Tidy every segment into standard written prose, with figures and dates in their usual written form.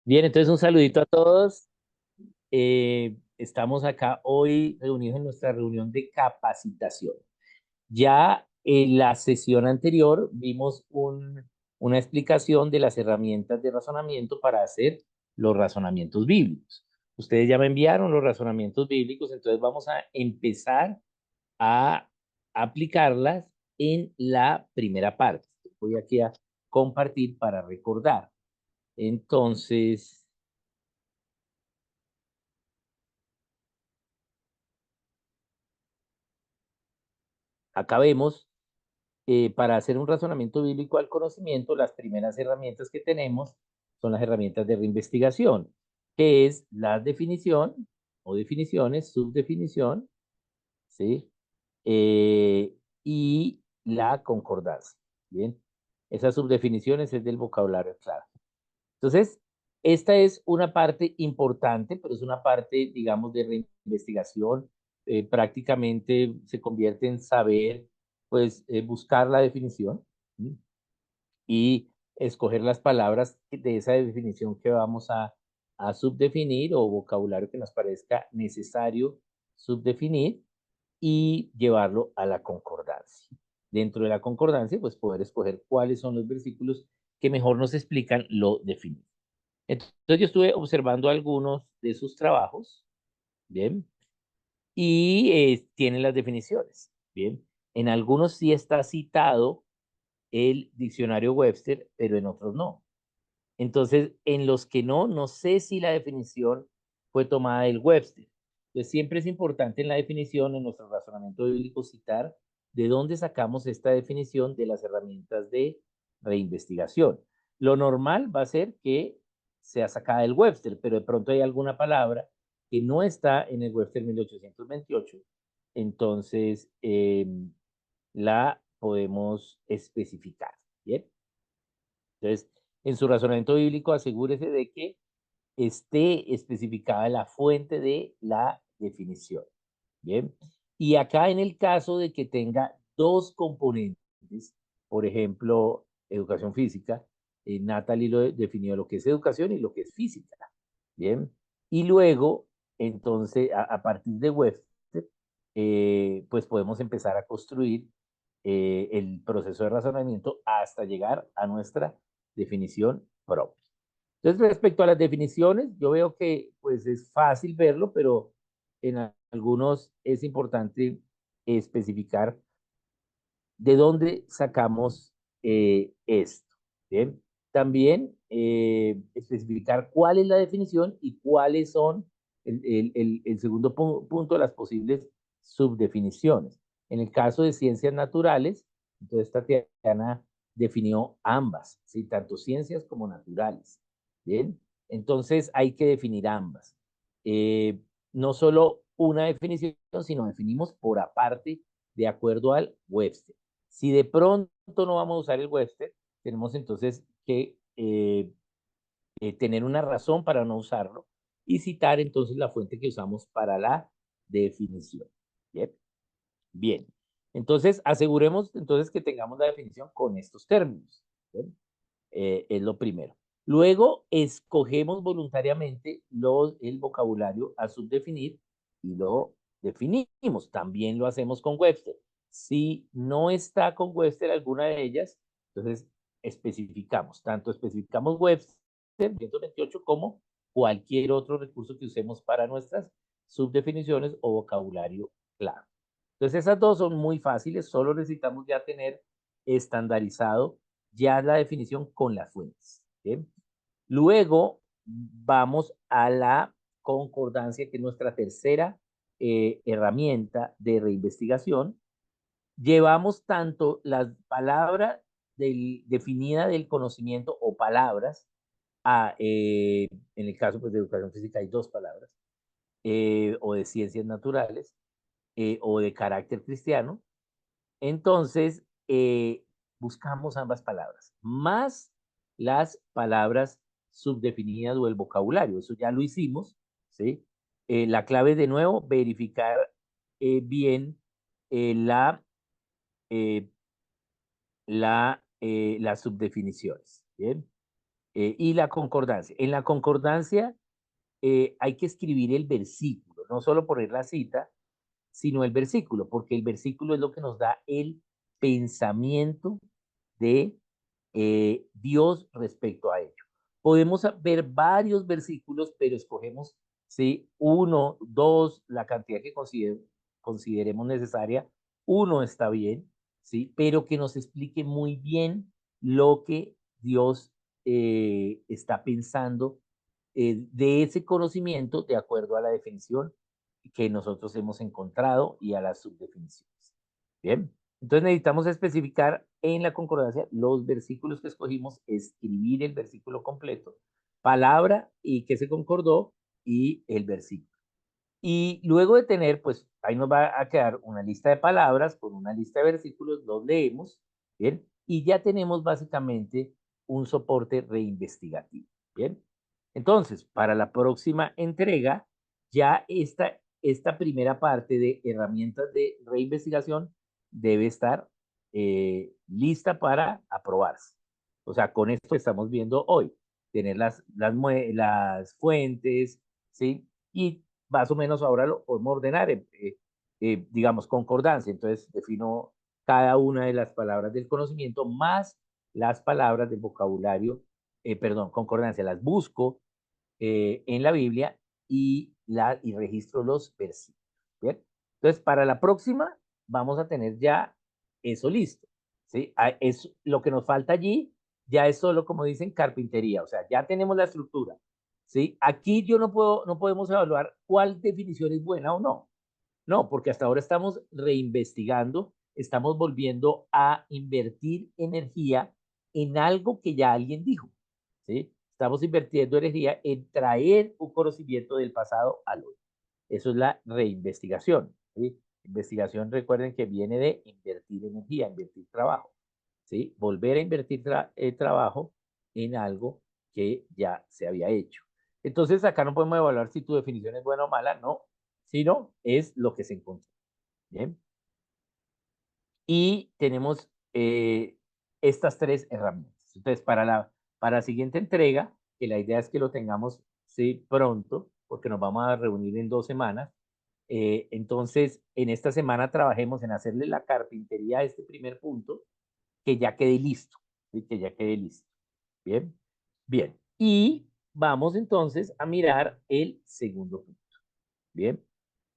Bien, entonces un saludito a todos. Estamos acá hoy reunidos en nuestra reunión de capacitación. Ya en la sesión anterior vimos una explicación de las herramientas de razonamiento para hacer los razonamientos bíblicos. Ustedes ya me enviaron los razonamientos bíblicos, entonces vamos a empezar a aplicarlas en la primera parte. Voy aquí a compartir para recordar. Entonces, acá vemos para hacer un razonamiento bíblico al conocimiento, las primeras herramientas que tenemos son las herramientas de reinvestigación, que es la definición o definiciones, subdefinición, ¿sí? Eh, y la concordancia, ¿bien? Esas subdefiniciones es del vocabulario clave. Entonces, esta es una parte importante, pero es una parte, digamos, de reinvestigación. Prácticamente se convierte en saber, pues, buscar la definición, ¿sí? Y escoger las palabras de esa definición que vamos a subdefinir o vocabulario que nos parezca necesario subdefinir y llevarlo a la concordancia. Dentro de la concordancia, pues poder escoger cuáles son los versículos que mejor nos explican lo definido. Entonces yo estuve observando algunos de sus trabajos, ¿bien? Y tienen las definiciones, ¿bien? En algunos sí está citado el diccionario Webster, pero en otros no. Entonces, en los que no, no sé si la definición fue tomada del Webster. Entonces, siempre es importante en la definición, en nuestro razonamiento bíblico, citar de dónde sacamos esta definición de las herramientas de reinvestigación. Lo normal va a ser que sea sacada del Webster, pero de pronto hay alguna palabra que no está en el Webster 1828, entonces la podemos especificar. ¿Bien? Entonces, en su razonamiento bíblico, asegúrese de que esté especificada la fuente de la definición. Bien. Y acá en el caso de que tenga dos componentes, por ejemplo, educación física, Natalie lo definió lo que es educación y lo que es física. Bien. Y luego, entonces, a partir de Webster, pues podemos empezar a construir el proceso de razonamiento hasta llegar a nuestra definición propia. Entonces, respecto a las definiciones, yo veo que pues es fácil verlo, pero en algunos es importante especificar de dónde sacamos esto. ¿Bien? También especificar cuál es la definición y cuáles son el segundo punto, las posibles subdefiniciones. En el caso de ciencias naturales, entonces Tatiana definió ambas, ¿sí? Tanto ciencias como naturales. ¿Bien? Entonces hay que definir ambas. No solo una definición, sino definimos por aparte de acuerdo al Webster. Si de pronto no vamos a usar el Webster, tenemos entonces que tener una razón para no usarlo y citar entonces la fuente que usamos para la definición. Bien. Bien. Entonces, aseguremos entonces que tengamos la definición con estos términos. Bien. Es lo primero. Luego, escogemos voluntariamente el vocabulario a subdefinir y lo definimos. También lo hacemos con Webster. Si no está con Webster alguna de ellas, entonces especificamos. Tanto especificamos Webster 128 como cualquier otro recurso que usemos para nuestras subdefiniciones o vocabulario claro. Entonces, esas dos son muy fáciles, solo necesitamos ya tener estandarizado ya la definición con las fuentes. ¿Bien? Luego vamos a la concordancia, que es nuestra tercera herramienta de reinvestigación. Llevamos tanto las palabras definida del conocimiento o palabras, a, en el caso pues, de educación física hay dos palabras, o de ciencias naturales, o de carácter cristiano, entonces, buscamos ambas palabras, más las palabras subdefinidas o el vocabulario. Eso ya lo hicimos, ¿sí? La clave de nuevo, verificar bien eh, la, eh, las subdefiniciones, ¿bien? y la concordancia. En la concordancia hay que escribir el versículo, no solo poner la cita, sino el versículo, porque el versículo es lo que nos da el pensamiento de Dios respecto a ello. Podemos ver varios versículos, pero escogemos, ¿sí? Uno, dos, la cantidad que consideremos necesaria. Uno está bien, ¿sí? Pero que nos explique muy bien lo que Dios está pensando de ese conocimiento de acuerdo a la definición que nosotros hemos encontrado y a las subdefiniciones. Bien, entonces necesitamos especificar en la concordancia los versículos que escogimos, escribir el versículo completo, palabra y que se concordó y el versículo. Y luego de tener, pues ahí nos va a quedar una lista de palabras con una lista de versículos, los leemos, ¿bien? Y ya tenemos básicamente un soporte reinvestigativo, ¿bien? Entonces, para la próxima entrega, ya esta primera parte de herramientas de reinvestigación debe estar lista para aprobarse. O sea, con esto que estamos viendo hoy, tener las fuentes, ¿sí? Y más o menos ahora lo podemos ordenar digamos, concordancia. Entonces, defino cada una de las palabras del conocimiento más las palabras del vocabulario, perdón, concordancia, las busco en la Biblia y registro los versículos. ¿Bien? Entonces, para la próxima vamos a tener ya eso listo. ¿Sí? Es lo que nos falta allí, ya es solo, como dicen, carpintería. O sea, ya tenemos la estructura. ¿Sí? Aquí yo no podemos evaluar cuál definición es buena o no. No, porque hasta ahora estamos reinvestigando, estamos volviendo a invertir energía en algo que ya alguien dijo, ¿sí? Estamos invirtiendo energía en traer un conocimiento del pasado al hoy. Eso es la reinvestigación, ¿sí? Investigación, recuerden que viene de invertir energía, invertir trabajo, ¿sí? Volver a invertir trabajo en algo que ya se había hecho. Entonces, acá no podemos evaluar si tu definición es buena o mala, no, sino es lo que se encontró. Bien. Y tenemos estas tres herramientas. Entonces, para la siguiente entrega, que la idea es que lo tengamos sí, pronto, porque nos vamos a reunir en 2 semanas. Entonces, en esta semana trabajemos en hacerle la carpintería a este primer punto, que ya quede listo, ¿sí? Que ya quede listo. Bien, bien. Y vamos entonces a mirar el segundo punto. Bien.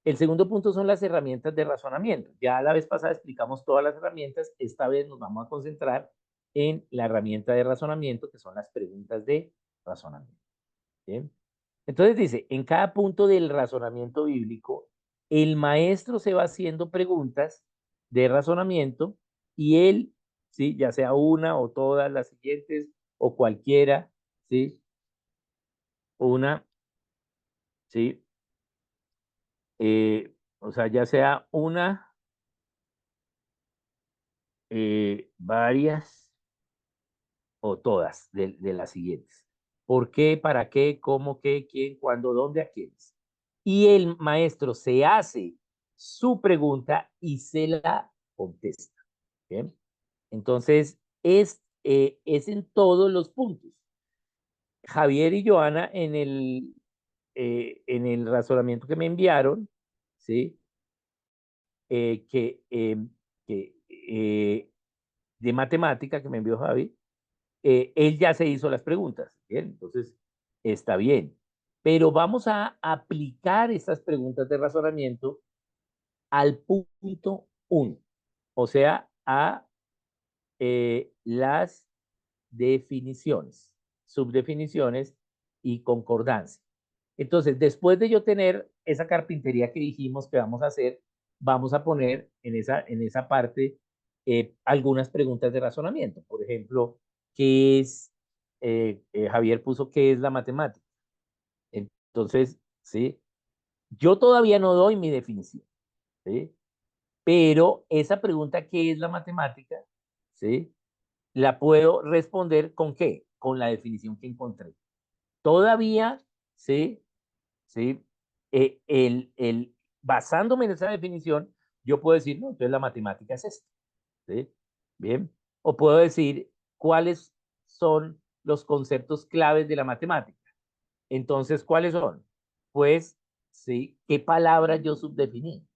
El segundo punto son las herramientas de razonamiento. Ya la vez pasada explicamos todas las herramientas. Esta vez nos vamos a concentrar en la herramienta de razonamiento, que son las preguntas de razonamiento. ¿Bien? Entonces dice, en cada punto del razonamiento bíblico, el maestro se va haciendo preguntas de razonamiento y él, ¿sí? Ya sea una o todas las siguientes o cualquiera, ¿sí? Una, ¿sí? O sea, ya sea una, varias o todas de las siguientes. ¿Por qué? ¿Para qué? ¿Cómo? ¿Qué? ¿Quién? ¿Cuándo? ¿Dónde? ¿A quiénes? Y el maestro se hace su pregunta y se la contesta. ¿Bien? Entonces, es en todos los puntos. Javier y Joana en el razonamiento que me enviaron, ¿sí? Eh, que, eh, que de matemática que me envió Javi, él ya se hizo las preguntas, ¿bien? Entonces, está bien. Pero vamos a aplicar estas preguntas de razonamiento al punto 1, o sea, a las definiciones, subdefiniciones y concordancia. Entonces, después de yo tener esa carpintería que dijimos que vamos a hacer, vamos a poner en esa parte algunas preguntas de razonamiento. Por ejemplo, ¿qué es, Javier puso qué es la matemática? Entonces, ¿sí? Yo todavía no doy mi definición, ¿sí? Pero esa pregunta, ¿qué es la matemática? ¿Sí? La puedo responder con qué? Con la definición que encontré. Todavía, ¿sí? ¿Sí? Basándome en esa definición, yo puedo decir, no, entonces la matemática es esto, ¿sí? Bien. O puedo decir cuáles son los conceptos claves de la matemática. Entonces, ¿cuáles son? Pues, sí, ¿qué palabras yo subdefiní?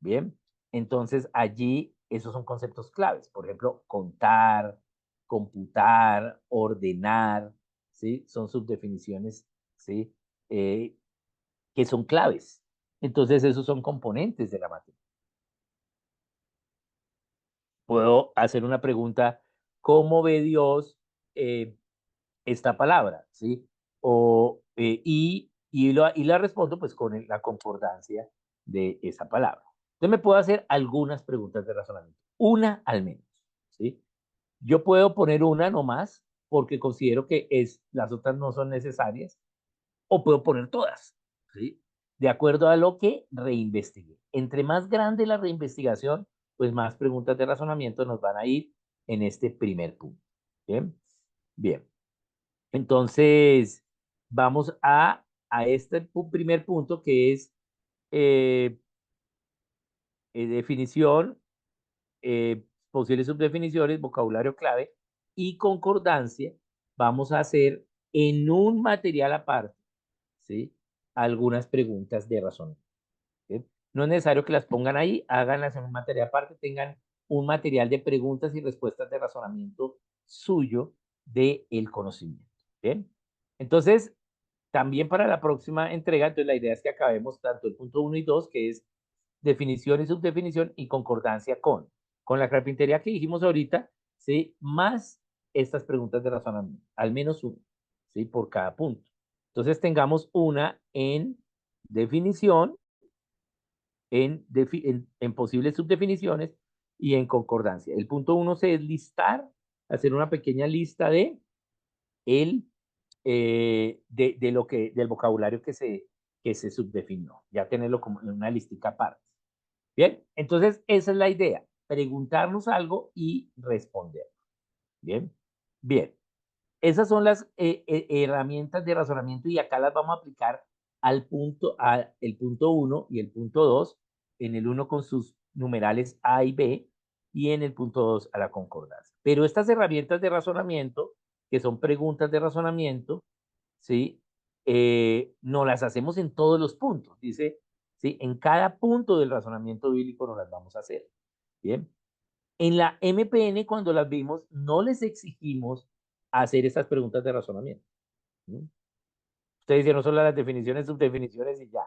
Bien, entonces allí esos son conceptos claves. Por ejemplo, contar, computar, ordenar, ¿sí? Son subdefiniciones, ¿sí? Eh, que son claves. Entonces, esos son componentes de la matemática. Puedo hacer una pregunta, ¿cómo ve Dios eh, esta palabra? ¿Sí? Y la respondo pues con la concordancia de esa palabra. Entonces me puedo hacer algunas preguntas de razonamiento, una al menos, ¿sí? Yo puedo poner una nomás porque considero que las otras no son necesarias, o puedo poner todas, ¿sí? De acuerdo a lo que reinvestigue. Entre más grande la reinvestigación, pues más preguntas de razonamiento nos van a ir en este primer punto. Bien, bien. Entonces, vamos a este primer punto que es eh, definición, posibles subdefiniciones, vocabulario clave y concordancia. Vamos a hacer en un material aparte, ¿sí? Algunas preguntas de razonamiento. ¿Sí? No es necesario que las pongan ahí, háganlas en un material aparte, tengan un material de preguntas y respuestas de razonamiento suyo del conocimiento. ¿Bien? Entonces, también para la próxima entrega, entonces la idea es que acabemos tanto el punto uno y 2 que es definición y subdefinición y concordancia con la carpintería que dijimos ahorita, ¿sí? Más estas preguntas de razonamiento, al menos una, ¿sí? Por cada punto. Entonces tengamos una en definición, en posibles subdefiniciones y en concordancia. El punto uno es listar, hacer una pequeña lista el, del vocabulario que se subdefinió, ya tenerlo como en una listica aparte. Bien, entonces esa es la idea, preguntarnos algo y responder. Bien, bien. Esas son las herramientas de razonamiento y acá las vamos a aplicar el punto uno y el punto 2, en el uno con sus numerales A y B y en el punto 2 a la concordancia. Pero estas herramientas de razonamiento, que son preguntas de razonamiento, ¿sí? No las hacemos en todos los puntos, dice, ¿sí? En cada punto del razonamiento bíblico no las vamos a hacer. Bien. En la MPN, cuando las vimos, no les exigimos hacer estas preguntas de razonamiento. ¿Sí? Ustedes hicieron solo las definiciones, subdefiniciones y ya.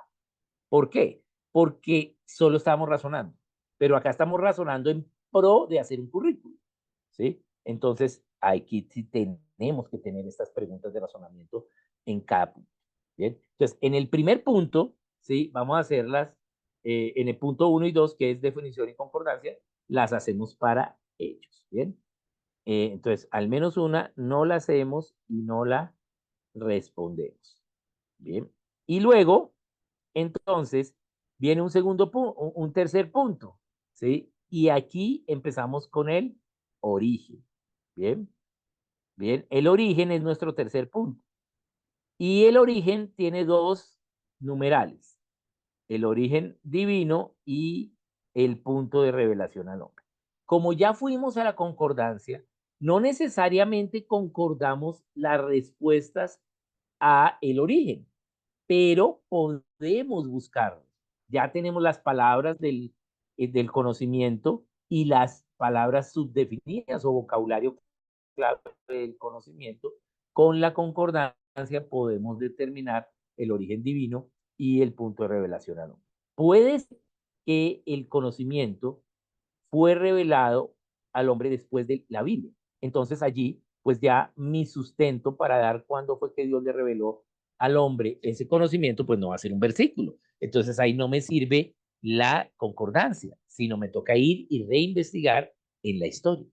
¿Por qué? Porque solo estamos razonando. Pero acá estamos razonando en pro de hacer un currículum. ¿Sí? Entonces, aquí sí tenemos que tener estas preguntas de razonamiento en cada punto. ¿Bien? Entonces, en el primer punto, ¿sí? Vamos a hacerlas en el punto uno y 2 que es definición y concordancia, las hacemos para ellos. ¿Bien? Entonces, al menos una no la hacemos y no la respondemos. Bien. Y luego, entonces, viene un segundo punto, un tercer punto, ¿sí? Y aquí empezamos con el origen. Bien, bien. El origen es nuestro tercer punto. Y el origen tiene dos numerales, el origen divino y el punto de revelación al hombre. Como ya fuimos a la concordancia, no necesariamente concordamos las respuestas a el origen, pero podemos buscarlos. Ya tenemos las palabras del conocimiento y las palabras subdefinidas o vocabulario clave del conocimiento. Con la concordancia podemos determinar el origen divino y el punto de revelación al hombre. Puede ser que el conocimiento fue revelado al hombre después de la Biblia. Entonces allí, pues ya mi sustento para dar cuándo fue que Dios le reveló al hombre ese conocimiento, pues no va a ser un versículo. Entonces ahí no me sirve la concordancia, sino me toca ir y reinvestigar en la historia.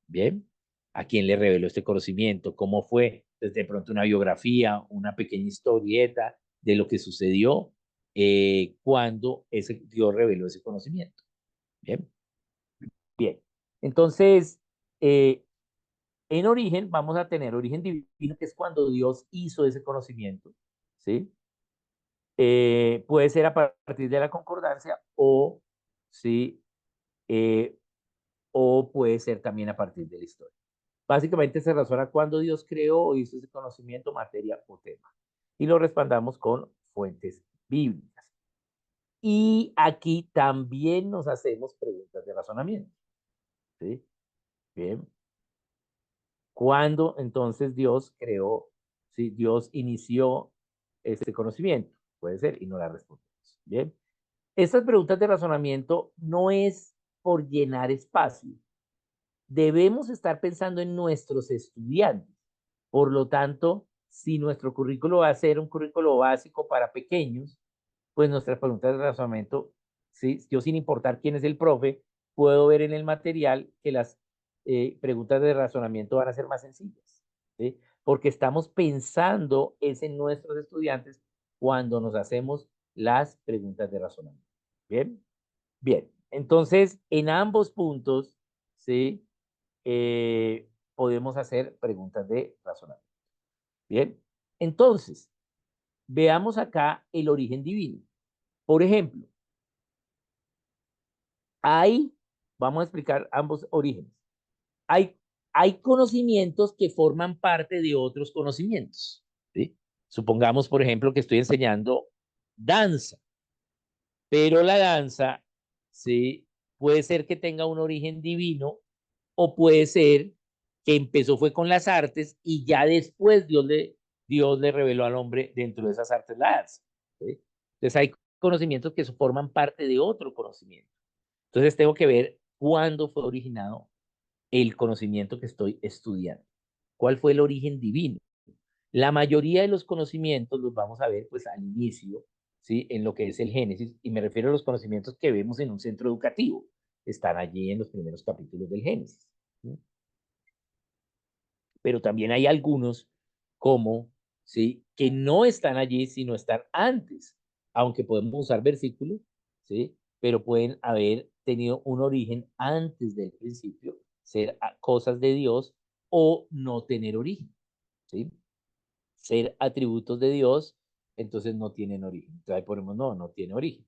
Bien, ¿a quién le reveló este conocimiento? ¿Cómo fue? Desde pronto una biografía, una pequeña historieta de lo que sucedió cuando ese Dios reveló ese conocimiento. Bien. Bien, entonces, eh, en origen vamos a tener origen divino, que es cuando Dios hizo ese conocimiento, ¿sí? Puede ser a partir de la concordancia o, ¿sí? Eh, o puede ser también a partir de la historia. Básicamente se razona cuándo Dios creó o hizo ese conocimiento, materia o tema. Y lo respaldamos con fuentes bíblicas. Y aquí también nos hacemos preguntas de razonamiento. ¿Sí? Bien. ¿Cuándo entonces Dios creó, si Dios inició este conocimiento? Puede ser, y no la respondemos. Bien. Estas preguntas de razonamiento no es por llenar espacio. Debemos estar pensando en nuestros estudiantes. Por lo tanto, si nuestro currículo va a ser un currículo básico para pequeños, pues nuestras preguntas de razonamiento, ¿sí? Yo sin importar quién es el profe, puedo ver en el material que las preguntas de razonamiento van a ser más sencillas, ¿sí? Porque estamos pensando es en nuestros estudiantes cuando nos hacemos las preguntas de razonamiento. ¿Bien? Bien. Entonces, en ambos puntos, ¿sí? Podemos hacer preguntas de razonamiento. Bien. Entonces, veamos acá el origen divino. Por ejemplo, hay, vamos a explicar ambos orígenes. Hay, hay conocimientos que forman parte de otros conocimientos. ¿Sí? Supongamos, por ejemplo, que estoy enseñando danza, pero la danza, ¿sí? Puede ser que tenga un origen divino o puede ser que empezó fue con las artes y ya después Dios le reveló al hombre dentro de esas artes la danza. ¿Sí? Entonces hay conocimientos que forman parte de otro conocimiento. Entonces tengo que ver cuándo fue originado el conocimiento que estoy estudiando. ¿Cuál fue el origen divino? La mayoría de los conocimientos los vamos a ver pues al inicio, ¿sí? En lo que es el Génesis, y me refiero a los conocimientos que vemos en un centro educativo. Están allí en los primeros capítulos del Génesis. ¿Sí? Pero también hay algunos como, ¿sí? Que no están allí, sino están antes, aunque podemos usar versículos, ¿sí? Pero pueden haber tenido un origen antes del principio, ser cosas de Dios o no tener origen, ¿sí? Ser atributos de Dios, entonces no tienen origen. Entonces ahí ponemos, no, no tiene origen.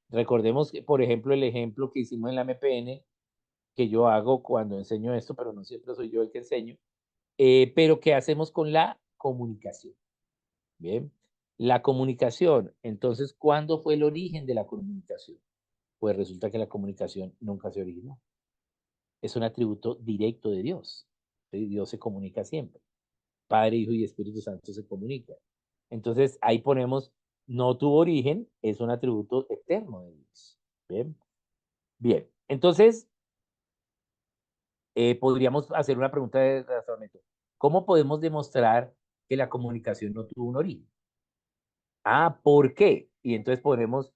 Recordemos que, por ejemplo, el ejemplo que hicimos en la MPN, que yo hago cuando enseño esto, pero no siempre soy yo el que enseño, pero ¿qué hacemos con la comunicación? Bien, la comunicación, entonces, ¿cuándo fue el origen de la comunicación? Pues resulta que la comunicación nunca se originó. Es un atributo directo de Dios. ¿Sí? Dios se comunica siempre. Padre, Hijo y Espíritu Santo se comunican. Entonces, ahí ponemos, no tuvo origen, es un atributo eterno de Dios. Bien, bien. Entonces, podríamos hacer una pregunta de razonamiento. ¿Cómo podemos demostrar que la comunicación no tuvo un origen? Ah, ¿por qué? Y entonces ponemos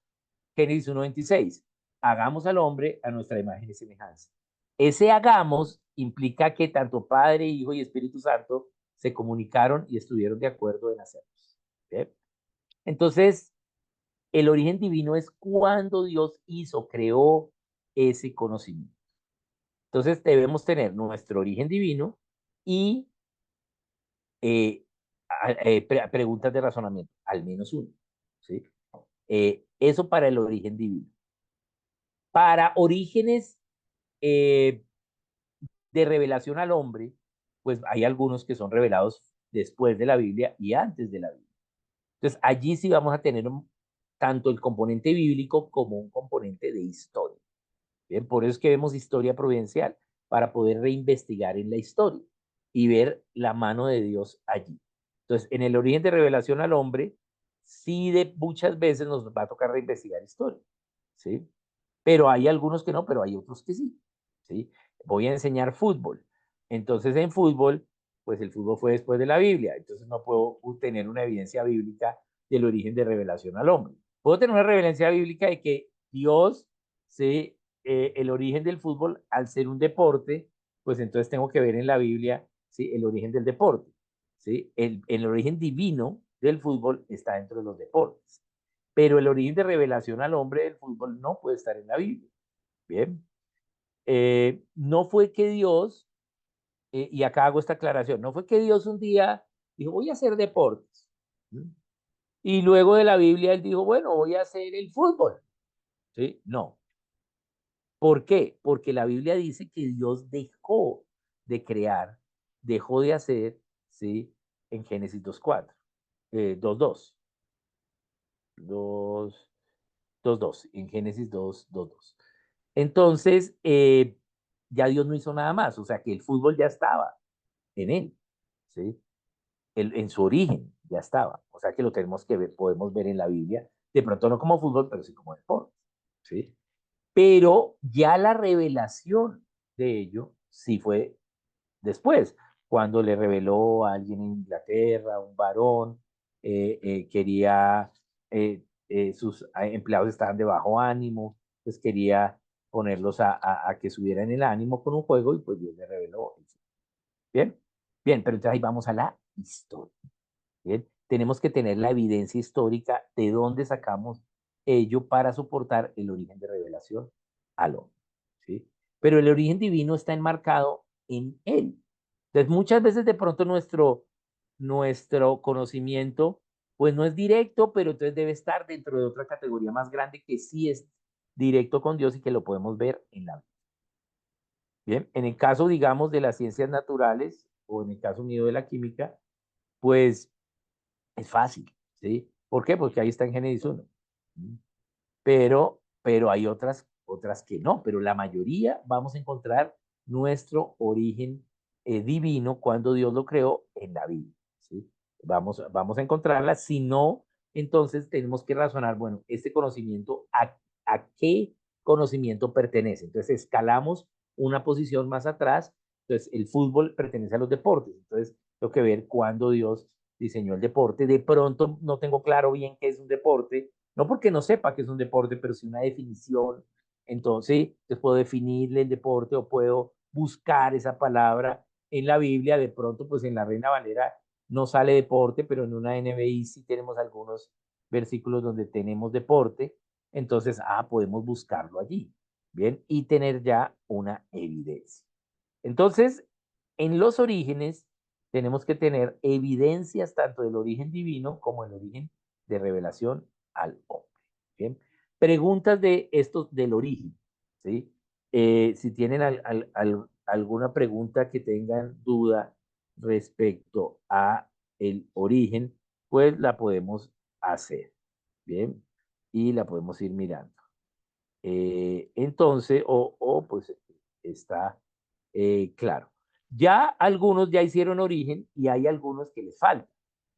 Génesis 1:26. Hagamos al hombre a nuestra imagen y semejanza. Ese hagamos implica que tanto Padre, Hijo y Espíritu Santo se comunicaron y estuvieron de acuerdo en hacerlos. ¿Sí? Entonces, el origen divino es cuando Dios hizo, creó ese conocimiento. Entonces, debemos tener nuestro origen divino y preguntas de razonamiento, al menos uno. ¿Sí? Eso para el origen divino. Para orígenes eh, de revelación al hombre, pues hay algunos que son revelados después de la Biblia y antes de la Biblia. Entonces, allí sí vamos a tener tanto el componente bíblico como un componente de historia. Bien, por eso es que vemos historia providencial, para poder reinvestigar en la historia y ver la mano de Dios allí. Entonces, en el origen de revelación al hombre, sí de muchas veces nos va a tocar reinvestigar historia, ¿sí? Pero hay algunos que no, pero hay otros que sí, ¿sí? Voy a enseñar fútbol. Entonces, en fútbol, pues el fútbol fue después de la Biblia, entonces no puedo tener una evidencia bíblica del origen de revelación al hombre. Puedo tener una revelación bíblica de que Dios, ¿sí? El origen del fútbol, al ser un deporte, pues entonces tengo que ver en la Biblia, ¿sí? El origen del deporte, ¿sí? El origen divino del fútbol está dentro de los deportes, pero el origen de revelación al hombre del fútbol no puede estar en la Biblia. Bien, no fue que Dios, y acá hago esta aclaración, no fue que Dios un día dijo, voy a hacer deportes. ¿Mm? Y luego de la Biblia él dijo, bueno, voy a hacer el fútbol. ¿Sí? No. ¿Por qué? Porque la Biblia dice que Dios dejó de crear dejó de hacer, ¿sí? En Génesis 2:4, 2:2, 2, 2:2, en Génesis 2:2. Entonces, ya Dios no hizo nada más, o sea que el fútbol ya estaba en él, ¿sí? En su origen ya estaba, o sea que lo tenemos que ver, podemos ver en la Biblia, de pronto no como fútbol, pero sí como deporte, ¿sí? Pero ya la revelación de ello sí fue después, cuando le reveló a alguien en Inglaterra, un varón, quería, sus empleados estaban de bajo ánimo, pues quería ponerlos a que subieran el ánimo con un juego y pues Dios le reveló. Bien, bien, pero entonces ahí vamos a la historia. Bien, tenemos que tener la evidencia histórica de dónde sacamos ello para soportar el origen de revelación al hombre, ¿sí? Pero el origen divino está enmarcado en él. Entonces, muchas veces de pronto nuestro conocimiento, pues no es directo, pero entonces debe estar dentro de otra categoría más grande que sí es directo con Dios y que lo podemos ver en la vida. Bien, en el caso, digamos, de las ciencias naturales o en el caso mío de la química, pues es fácil, ¿sí? ¿Por qué? Porque ahí está en Génesis 1. Pero hay otras que no, pero la mayoría vamos a encontrar nuestro origen divino cuando Dios lo creó en la Biblia, ¿sí? Vamos a encontrarla, si no, entonces tenemos que razonar, bueno, este conocimiento, ¿a qué conocimiento pertenece? Entonces escalamos una posición más atrás, entonces el fútbol pertenece a los deportes, entonces tengo que ver cuándo Dios diseñó el deporte, de pronto no tengo claro bien qué es un deporte, no porque no sepa que es un deporte, pero sí una definición. Entonces, yo puedo definirle el deporte o puedo buscar esa palabra en la Biblia. De pronto, pues en la Reina Valera no sale deporte, pero en una NBI sí tenemos algunos versículos donde tenemos deporte. Entonces, podemos buscarlo allí. Bien, y tener ya una evidencia. Entonces, en los orígenes tenemos que tener evidencias tanto del origen divino como el origen de revelación al hombre. ¿Bien? Preguntas de estos del origen, ¿sí? Si tienen alguna pregunta que tengan duda respecto a el origen, pues la podemos hacer, ¿bien? Y la podemos ir mirando. Entonces, pues está claro. Ya algunos ya hicieron origen y hay algunos que les faltan,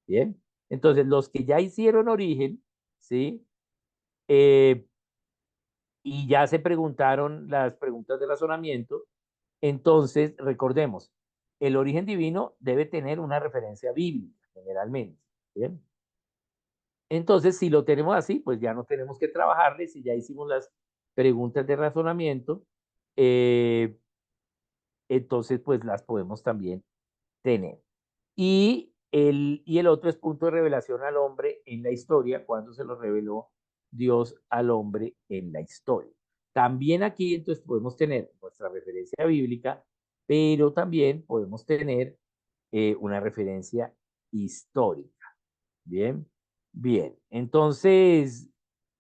¿bien? Entonces, los que ya hicieron origen, ¿sí? Eh, y ya se preguntaron las preguntas de razonamiento, entonces recordemos, el origen divino debe tener una referencia bíblica, generalmente, ¿bien? Entonces, si lo tenemos así, pues ya no tenemos que trabajarle, si ya hicimos las preguntas de razonamiento, eh, entonces pues las podemos también tener. Y el otro es punto de revelación al hombre en la historia, cuando se lo reveló Dios al hombre en la historia. También aquí entonces podemos tener nuestra referencia bíblica, pero también podemos tener una referencia histórica. Bien, bien. Entonces,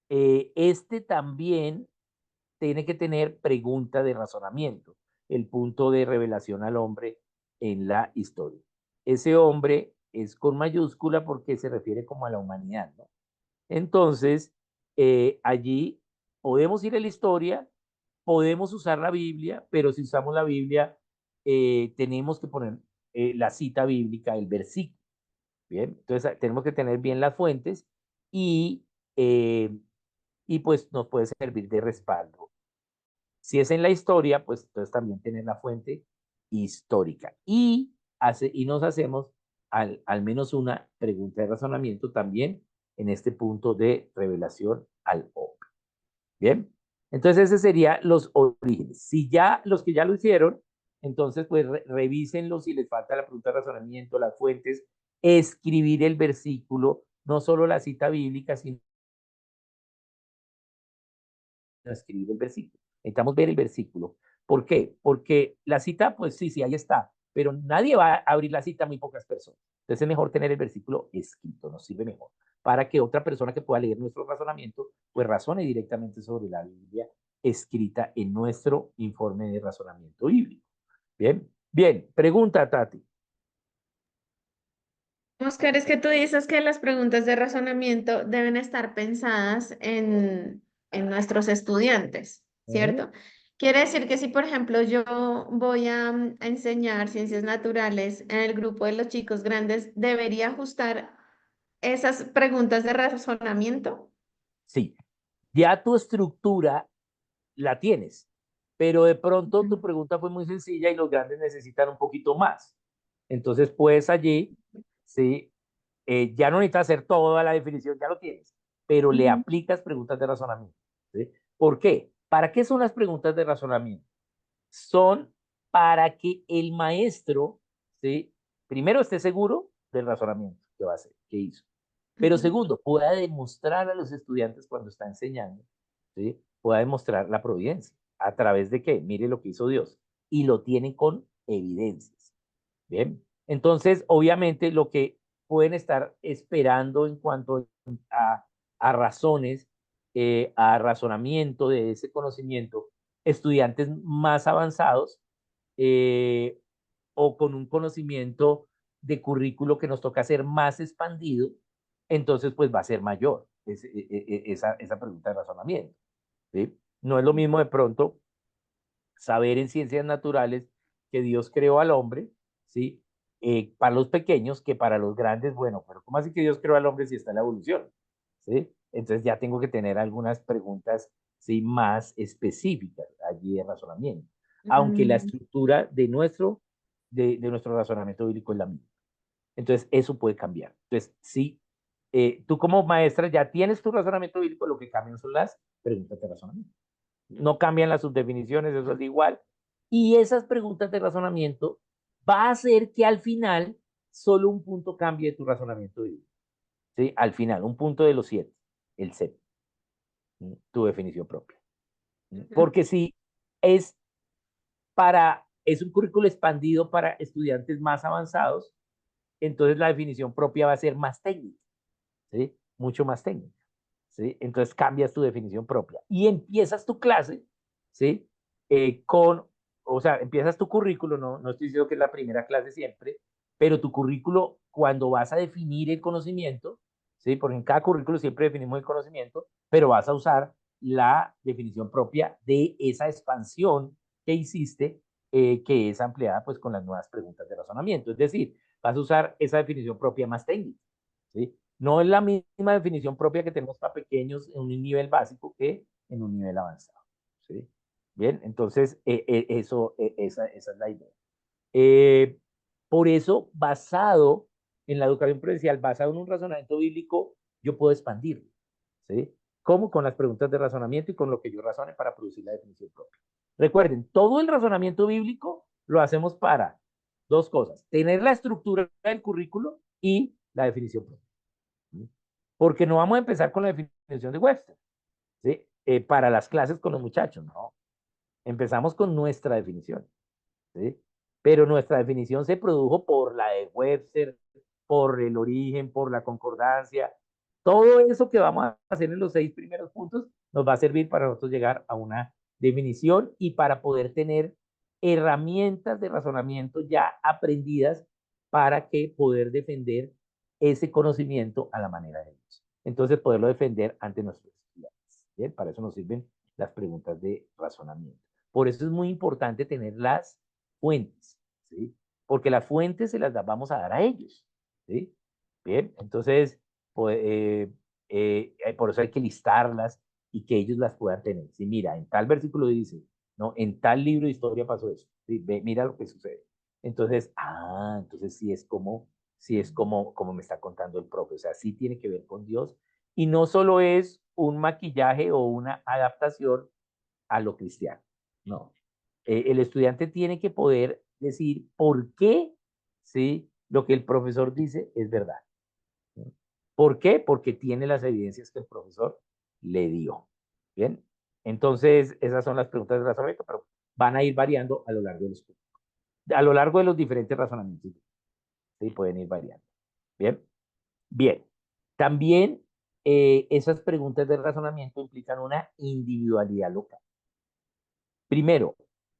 este también tiene que tener pregunta de razonamiento, el punto de revelación al hombre en la historia. Ese hombre es con mayúscula porque se refiere como a la humanidad, ¿no? Entonces, allí podemos ir a la historia, podemos usar la Biblia, pero si usamos la Biblia, tenemos que poner la cita bíblica, el versículo. Bien, entonces tenemos que tener bien las fuentes y, eh, y pues nos puede servir de respaldo. Si es en la historia, pues entonces también tener la fuente histórica. Y nos hacemos al menos una pregunta de razonamiento también en este punto de revelación al hombre. Bien, entonces ese sería los orígenes. Si ya los que ya lo hicieron, entonces pues revísenlo si les falta la pregunta de razonamiento, las fuentes, escribir el versículo, no solo la cita bíblica, sino escribir el versículo. Necesitamos ver el versículo. ¿Por qué? Porque la cita, pues sí, sí, ahí está, pero nadie va a abrir la cita a muy pocas personas. Entonces es mejor tener el versículo escrito, nos sirve mejor, para que otra persona que pueda leer nuestro razonamiento, pues razone directamente sobre la Biblia escrita en nuestro informe de razonamiento bíblico. Bien, bien, pregunta, Tati. Oscar, es que tú dices que las preguntas de razonamiento deben estar pensadas en nuestros estudiantes, Ujú. ¿cierto? Quiere decir que si, por ejemplo, yo voy a enseñar ciencias naturales en el grupo de los chicos grandes, ¿debería ajustar esas preguntas de razonamiento? Sí, ya tu estructura la tienes, pero de pronto Ujú. tu pregunta fue muy sencilla y los grandes necesitan un poquito más. Entonces, pues allí, sí, ya no necesitas hacer toda la definición, ya lo tienes, pero le Ujú. aplicas preguntas de razonamiento. ¿Sí? ¿Por qué? ¿Para qué son las preguntas de razonamiento? Son para que el maestro, ¿sí? Primero esté seguro del razonamiento que va a hacer, que hizo. Pero Ujú. segundo, pueda demostrar a los estudiantes cuando está enseñando, ¿sí? Pueda demostrar la providencia. ¿A través de qué? Mire lo que hizo Dios. Y lo tienen con evidencias. Bien. Entonces, obviamente, lo que pueden estar esperando en cuanto a razones, a razonamiento de ese conocimiento, estudiantes más avanzados eh, o con un conocimiento de currículo que nos toca hacer más expandido, entonces pues va a ser mayor esa pregunta de razonamiento. ¿Sí? No es lo mismo de pronto saber en ciencias naturales que Dios creó al hombre, ¿sí? Para los pequeños que para los grandes, bueno, pero ¿cómo así que Dios creó al hombre si está en la evolución? ¿Sí? Entonces ya tengo que tener algunas preguntas, ¿sí? Más específicas allí de razonamiento, aunque la Mm. estructura de nuestro razonamiento bíblico es la misma. Entonces eso puede cambiar. Entonces, sí, tú como maestra ya tienes tu razonamiento bíblico, lo que cambian son las preguntas de razonamiento. No cambian las subdefiniciones, eso es igual. Y esas preguntas de razonamiento va a hacer que al final solo un punto cambie de tu razonamiento bíblico. ¿Sí? Al final, un punto de los 7, el séptimo, tu definición propia. Ujú. Porque si es un currículo expandido para estudiantes más avanzados, entonces la definición propia va a ser más técnica, ¿sí? Mucho más técnica. ¿Sí? Entonces cambias tu definición propia y empiezas tu clase, ¿sí? Con, o sea, empiezas tu currículo, no estoy diciendo que es la primera clase siempre, pero tu currículo, cuando vas a definir el conocimiento, ¿sí? Porque en cada currículo siempre definimos el conocimiento, pero vas a usar la definición propia de esa expansión que hiciste, que es ampliada pues con las nuevas preguntas de razonamiento. Es decir, vas a usar esa definición propia más técnica, ¿sí? No es la misma definición propia que tenemos para pequeños en un nivel básico que en un nivel avanzado. ¿Sí? Bien, entonces esa es la idea. Eh, por eso, basado en la educación prudencial, basado en un razonamiento bíblico, yo puedo expandirlo. ¿Sí? ¿Cómo? Con las preguntas de razonamiento y con lo que yo razone para producir la definición propia. Recuerden, todo el razonamiento bíblico lo hacemos para dos cosas: tener la estructura del currículo y la definición propia. ¿Sí? Porque no vamos a empezar con la definición de Webster, ¿sí? Para las clases con los muchachos, no. Empezamos con nuestra definición, ¿sí? Pero nuestra definición se produjo por la de Webster, por el origen, por la concordancia. Todo eso que vamos a hacer en los 6 primeros puntos nos va a servir para nosotros llegar a una definición y para poder tener herramientas de razonamiento ya aprendidas para que poder defender ese conocimiento a la manera de Dios. Entonces, poderlo defender ante nuestros estudiantes. ¿Bien? Para eso nos sirven las preguntas de razonamiento. Por eso es muy importante tener las fuentes, ¿sí? Porque las fuentes se las vamos a dar a ellos, ¿sí? Bien, entonces, pues, por eso hay que listarlas y que ellos las puedan tener. Sí, mira, en tal versículo dice, ¿no? En tal libro de historia pasó eso. ¿Sí? Ve, mira lo que sucede. Entonces, entonces sí es como me está contando el profe. O sea, sí tiene que ver con Dios. Y no solo es un maquillaje o una adaptación a lo cristiano. No. El estudiante tiene que poder decir por qué, ¿sí? Lo que el profesor dice es verdad. ¿Sí? ¿Por qué? Porque tiene las evidencias que el profesor le dio. Bien. Entonces, esas son las preguntas de razonamiento, pero van a ir variando a lo largo de los diferentes razonamientos. Sí, pueden ir variando. Bien. Bien. También esas preguntas de razonamiento implican una individualidad local. Primero,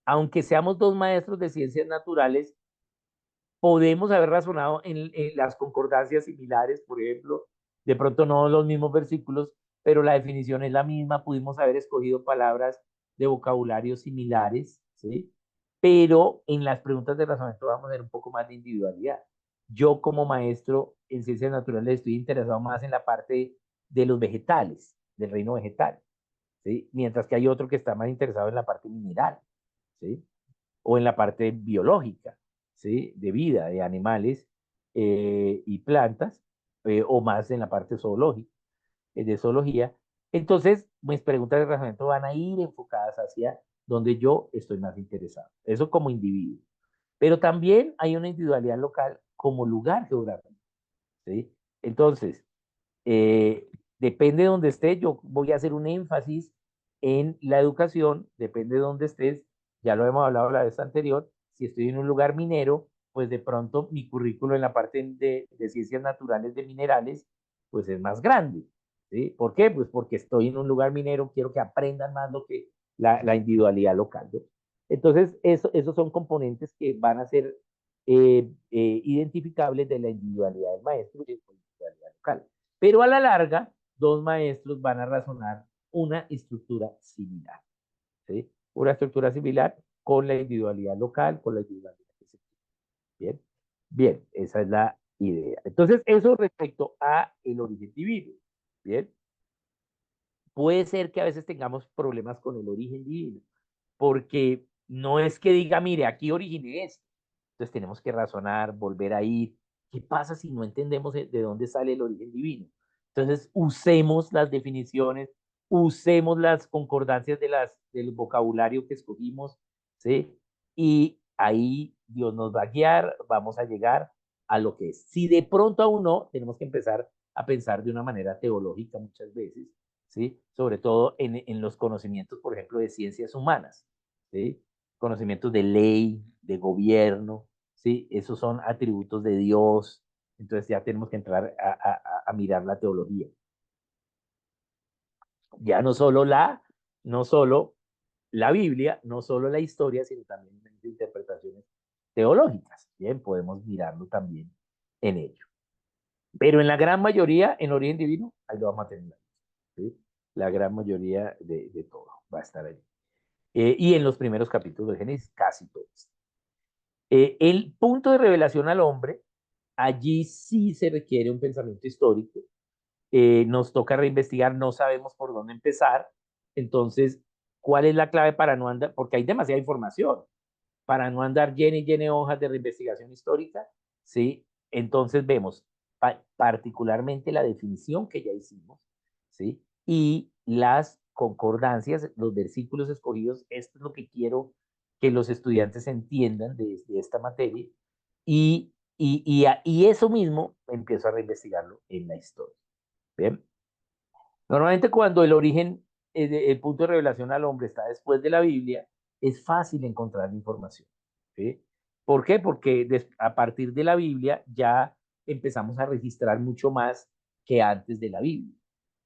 aunque seamos dos maestros de ciencias naturales, podemos haber razonado en las concordancias similares, por ejemplo, de pronto no los mismos versículos, pero la definición es la misma, pudimos haber escogido palabras de vocabulario similares, ¿sí? Pero en las preguntas de razonamiento vamos a ver un poco más de individualidad. Yo como maestro en ciencias naturales estoy interesado más en la parte de los vegetales, del reino vegetal, ¿sí? Mientras que hay otro que está más interesado en la parte mineral, ¿sí? O en la parte biológica, ¿sí? De vida, de animales y plantas, o más en la parte zoológica, de zoología. Entonces, mis preguntas de razonamiento van a ir enfocadas hacia donde yo estoy más interesado. Eso como individuo. Pero también hay una individualidad local como lugar geográfico, ¿sí? Entonces, eh, depende de donde estés, yo voy a hacer un énfasis en la educación, depende de donde estés, ya lo hemos hablado la vez anterior, si estoy en un lugar minero, pues de pronto mi currículo en la parte de ciencias naturales de minerales, pues es más grande, ¿sí? ¿Por qué? Pues porque estoy en un lugar minero, quiero que aprendan más lo que la individualidad local, ¿no? Entonces, esos son componentes que van a ser identificables de la individualidad del maestro y de la individualidad local. Pero a la larga, dos maestros van a razonar una estructura similar, ¿sí? Una estructura similar con la individualidad local, con la individualidad que se quiere. Bien, bien, esa es la idea. Entonces, eso respecto a el origen divino. Bien, puede ser que a veces tengamos problemas con el origen divino, porque no es que diga, mire, aquí originé esto. Entonces tenemos que razonar, volver a ir. ¿Qué pasa si no entendemos de dónde sale el origen divino? Entonces usemos las definiciones, usemos las concordancias del vocabulario que escogimos, ¿sí? Y ahí Dios nos va a guiar, vamos a llegar a lo que es. Si de pronto aún no, tenemos que empezar a pensar de una manera teológica muchas veces, ¿sí? Sobre todo en los conocimientos, por ejemplo, de ciencias humanas, ¿sí? Conocimientos de ley, de gobierno, ¿sí? Esos son atributos de Dios. Entonces ya tenemos que entrar a mirar la teología. Ya no solo la Biblia, no solo la historia, sino también interpretaciones teológicas. Bien, podemos mirarlo también en ello. Pero en la gran mayoría, en origen divino, ahí lo vamos a tener. ¿Sí? La gran mayoría de todo va a estar ahí. Y en los primeros capítulos de Génesis, casi todos. El punto de revelación al hombre, allí sí se requiere un pensamiento histórico. Nos toca reinvestigar, no sabemos por dónde empezar. Entonces, ¿cuál es la clave para no andar? Porque hay demasiada información, para no andar llena y llena de hojas de reinvestigación histórica, ¿sí? Entonces vemos particularmente la definición que ya hicimos, ¿sí? Y las concordancias, los versículos escogidos, esto es lo que quiero que los estudiantes entiendan de esta materia, y eso mismo empiezo a reinvestigarlo en la historia, ¿bien? Normalmente cuando el origen, el punto de revelación al hombre está después de la Biblia, es fácil encontrar información, ¿sí? ¿Por qué? Porque a partir de la Biblia ya empezamos a registrar mucho más que antes de la Biblia,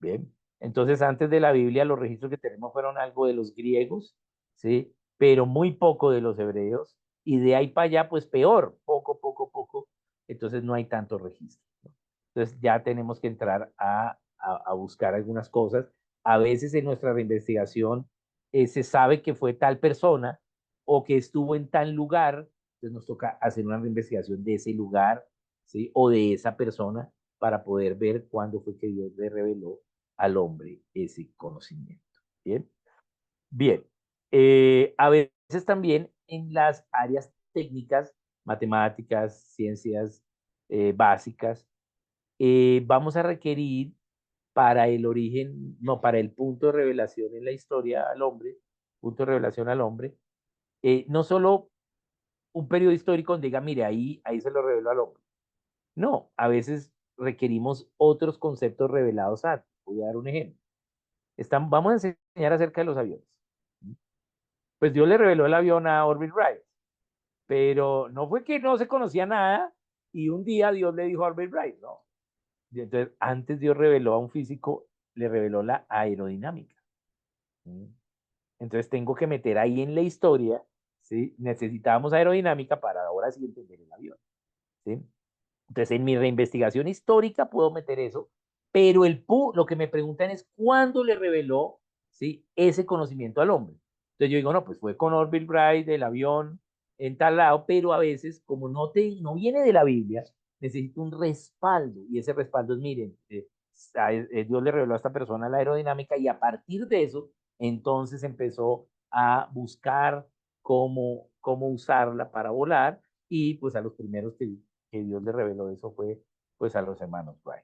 ¿bien? Entonces, antes de la Biblia, los registros que tenemos fueron algo de los griegos, ¿sí? Pero muy poco de los hebreos, y de ahí para allá, pues peor, poco, poco, poco, entonces no hay tanto registro, ¿no? Entonces ya tenemos que entrar a buscar algunas cosas. A veces en nuestra reinvestigación se sabe que fue tal persona o que estuvo en tal lugar, entonces nos toca hacer una reinvestigación de ese lugar, ¿sí? O de esa persona para poder ver cuándo fue que Dios le reveló al hombre ese conocimiento. Bien, bien. A veces también en las áreas técnicas, matemáticas, ciencias básicas, vamos a requerir para el origen, no, para el punto de revelación en la historia al hombre, punto de revelación al hombre, no solo un periodo histórico donde diga, mire, ahí se lo reveló al hombre. No, a veces requerimos otros conceptos revelados antes. Voy a dar un ejemplo. Vamos a enseñar acerca de los aviones. Pues Dios le reveló el avión a Orville Wright, pero no fue que no se conocía nada y un día Dios le dijo a Orville Wright, no. Y entonces, antes Dios reveló a un físico, le reveló la aerodinámica. ¿Mm? Entonces tengo que meter ahí en la historia, ¿sí? Necesitábamos aerodinámica para ahora sí entender el avión. ¿sí? Entonces, en mi reinvestigación histórica puedo meter eso, pero lo que me preguntan es cuándo le reveló, ¿sí?, ese conocimiento al hombre. Entonces yo digo, no, pues fue con Orville Wright del avión en tal lado, pero a veces, como no viene de la Biblia, necesito un respaldo, y ese respaldo es, miren, Dios le reveló a esta persona la aerodinámica, y a partir de eso, entonces empezó a buscar cómo usarla para volar, y pues a los primeros que Dios le reveló eso fue pues a los hermanos Wright.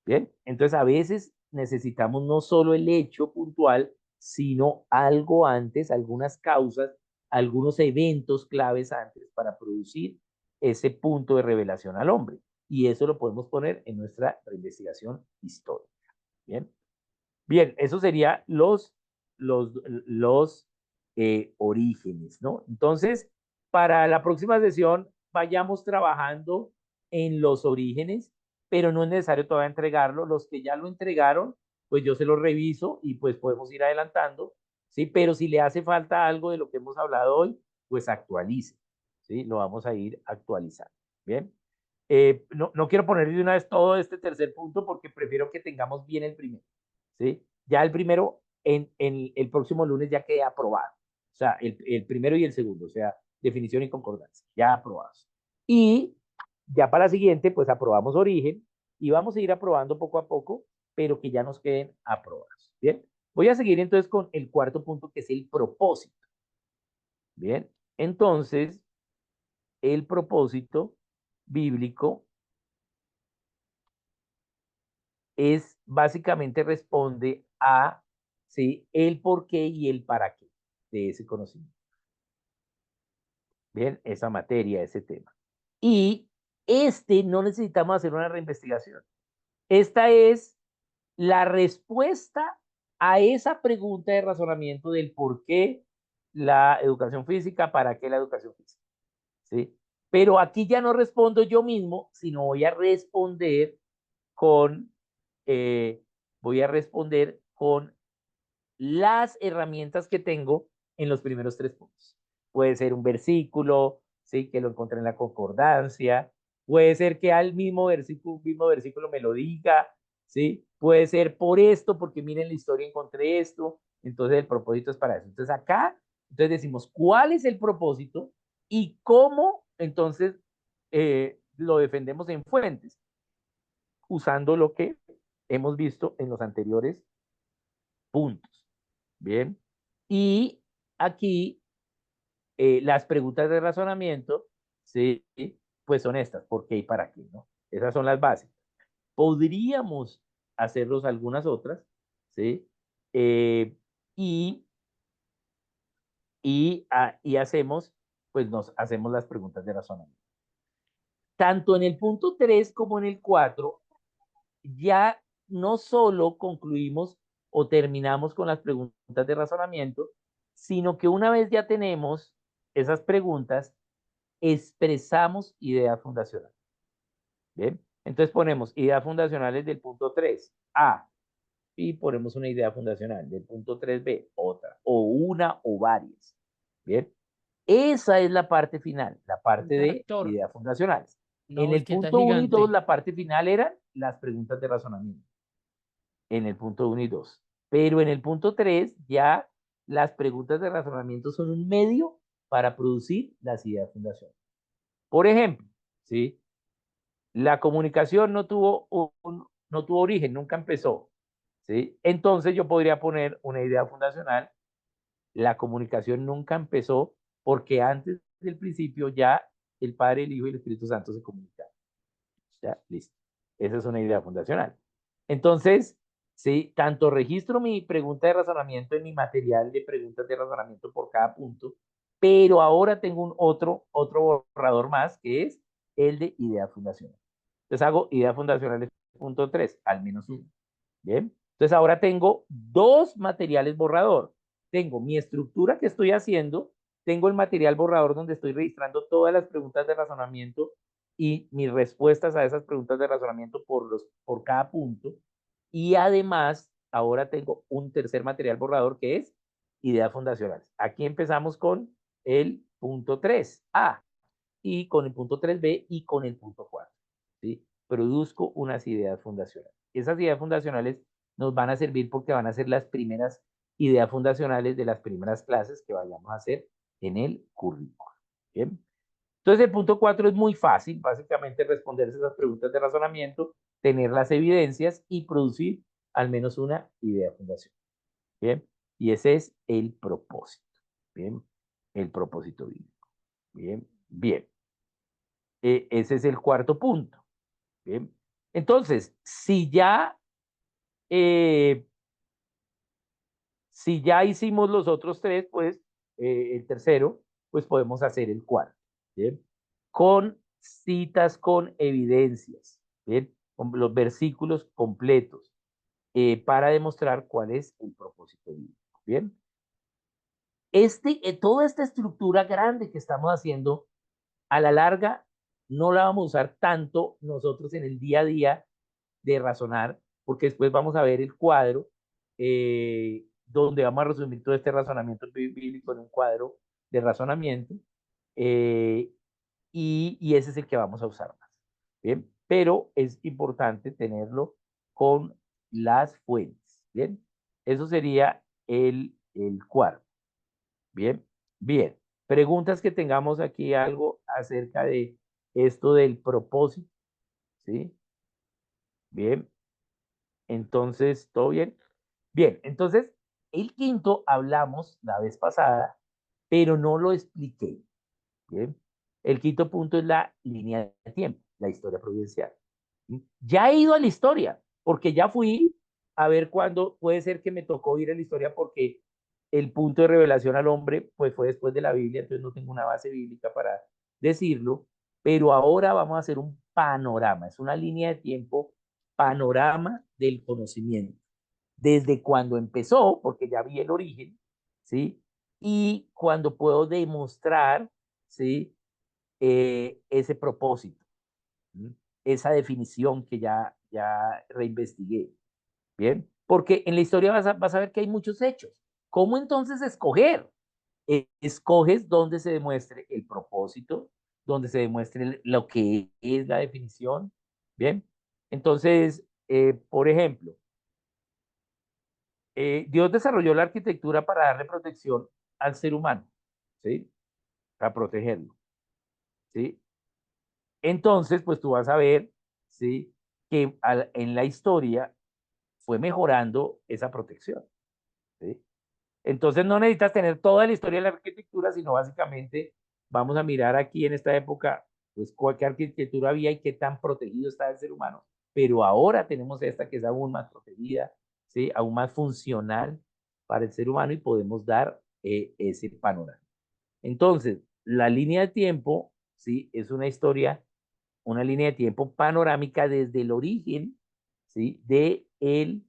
Bien, entonces a veces necesitamos no solo el hecho puntual, sino algo antes, algunas causas, algunos eventos claves antes para producir ese punto de revelación al hombre. Y eso lo podemos poner en nuestra investigación histórica. Bien, bien, eso sería los orígenes, ¿no? Entonces, para la próxima sesión, vayamos trabajando en los orígenes, pero no es necesario todavía entregarlo. Los que ya lo entregaron, pues yo se los reviso y pues podemos ir adelantando, ¿sí? Pero si le hace falta algo de lo que hemos hablado hoy, pues actualice, ¿sí? Lo vamos a ir actualizando, ¿bien? No quiero poner de una vez todo este tercer punto porque prefiero que tengamos bien el primero, ¿sí? Ya el primero, en el próximo lunes ya queda aprobado. O sea, el primero y el segundo, o sea, definición y concordancia, ya aprobados. Y ya para la siguiente, pues aprobamos origen y vamos a ir aprobando poco a poco, pero que ya nos queden aprobados. Bien, voy a seguir entonces con el cuarto punto, que es el propósito. Bien, entonces, el propósito bíblico es básicamente responde a, ¿sí?, el por qué y el para qué de ese conocimiento. Bien, esa materia, ese tema. Y no necesitamos hacer una reinvestigación. Esta es la respuesta a esa pregunta de razonamiento del por qué la educación física, para qué la educación física, ¿sí? Pero aquí ya no respondo yo mismo, sino con, eh, voy a responder con las herramientas que tengo en los primeros tres puntos. Puede ser un versículo, ¿sí?, que lo encontré en la concordancia. Puede ser que al mismo versículo me lo diga, ¿sí? Puede ser por esto, porque miren la historia, encontré esto. Entonces el propósito es para eso. Entonces acá, entonces decimos cuál es el propósito y cómo entonces lo defendemos en fuentes, usando lo que hemos visto en los anteriores puntos. Bien. Y aquí las preguntas de razonamiento, ¿sí?, pues son estas, ¿por qué y para qué? ¿No? Esas son las bases. Podríamos hacerlos algunas otras, ¿sí? Eh, y, y hacemos, pues nos hacemos las preguntas de razonamiento. Tanto en el punto 3 como en el 4 ya no solo concluimos o terminamos con las preguntas de razonamiento, sino que una vez ya tenemos esas preguntas, expresamos ideas fundacionales. ¿Bien? Entonces ponemos ideas fundacionales del punto 3 A, y ponemos una idea fundacional del punto 3B, otra, o una o varias. ¿Bien? Esa es la parte final, la parte de Rector, ideas fundacionales. una En el volqueta punto 1 y 2, gigante. la parte final eran las preguntas de razonamiento. En el punto 1 y 2. Pero en el punto 3 ya las preguntas de razonamiento son un medio para producir las ideas fundacionales. Por ejemplo, ¿sí?, la comunicación no tuvo origen, nunca empezó, ¿sí? Entonces yo podría poner una idea fundacional: la comunicación nunca empezó porque antes del principio ya el Padre, el Hijo y el Espíritu Santo se comunicaban. Ya, listo. Esa es una idea fundacional. Entonces, sí, tanto registro mi pregunta de razonamiento en mi material de preguntas de razonamiento por cada punto, pero ahora tengo otro borrador más, que es el de idea fundacional. Entonces hago idea fundacional punto 3, al menos uno. Bien. Entonces ahora tengo dos materiales borrador. Tengo mi estructura que estoy haciendo, tengo el material borrador donde estoy registrando todas las preguntas de razonamiento y mis respuestas a esas preguntas de razonamiento por cada punto. Y además, ahora tengo un tercer material borrador que es ideas fundacionales. Aquí empezamos con el punto 3A. y con el punto 3b y con el punto 4. ¿Sí? Produzco unas ideas fundacionales. Esas ideas fundacionales nos van a servir porque van a ser las primeras ideas fundacionales de las primeras clases que vayamos a hacer en el currículo. ¿Bien? Entonces, el punto 4 es muy fácil, básicamente responderse esas preguntas de razonamiento, tener las evidencias y producir al menos una idea fundacional. Bien, y ese es el propósito. Bien, el propósito bíblico. Bien, bien. Ese es el cuarto punto. Bien, entonces, eh, si ya hicimos los otros tres, pues el tercero, pues podemos hacer el cuarto. Bien, con citas, con evidencias. Bien, con los versículos completos para demostrar cuál es el propósito bíblico. Bien, toda esta estructura grande que estamos haciendo, a la larga, no la vamos a usar tanto nosotros en el día a día de razonar, porque después vamos a ver el cuadro donde vamos a resumir todo este razonamiento bíblico en un cuadro de razonamiento, eh, y ese es el que vamos a usar más. Bien, pero es importante tenerlo con las fuentes. Bien, eso sería el cuarto. Bien, bien. Preguntas que tengamos aquí algo acerca de esto del propósito, ¿sí? Bien, entonces, ¿todo bien? Bien, entonces, el quinto hablamos la vez pasada, pero no lo expliqué, ¿bien? El quinto punto es la línea de tiempo, la historia providencial. Ya he ido a la historia, porque ya fui a ver cuándo puede ser que me tocó ir a la historia porque el punto de revelación al hombre pues fue después de la Biblia, entonces no tengo una base bíblica para decirlo, pero ahora vamos a hacer un panorama, es una línea de tiempo, panorama del conocimiento, desde cuando empezó, porque ya vi el origen, ¿sí? Y cuando puedo demostrar, ¿sí? Ese propósito, ¿sí? Esa definición que ya reinvestigué. Bien, porque en la historia vas a ver que hay muchos hechos. ¿Cómo entonces escoger? Escoges donde se demuestre el propósito, donde se demuestre lo que es la definición. Bien, entonces, por ejemplo, Dios desarrolló la arquitectura para darle protección al ser humano, ¿sí? Para protegerlo, ¿sí? Entonces, pues tú vas a ver, ¿sí? Que en la historia fue mejorando esa protección, ¿sí? Entonces no necesitas tener toda la historia de la arquitectura, sino básicamente vamos a mirar aquí en esta época, pues qué arquitectura había y qué tan protegido está el ser humano. Pero ahora tenemos esta que es aún más protegida, ¿sí? Aún más funcional para el ser humano y podemos dar ese panorama. Entonces, la línea de tiempo, ¿sí? Es una historia, una línea de tiempo panorámica desde el origen, ¿sí? De el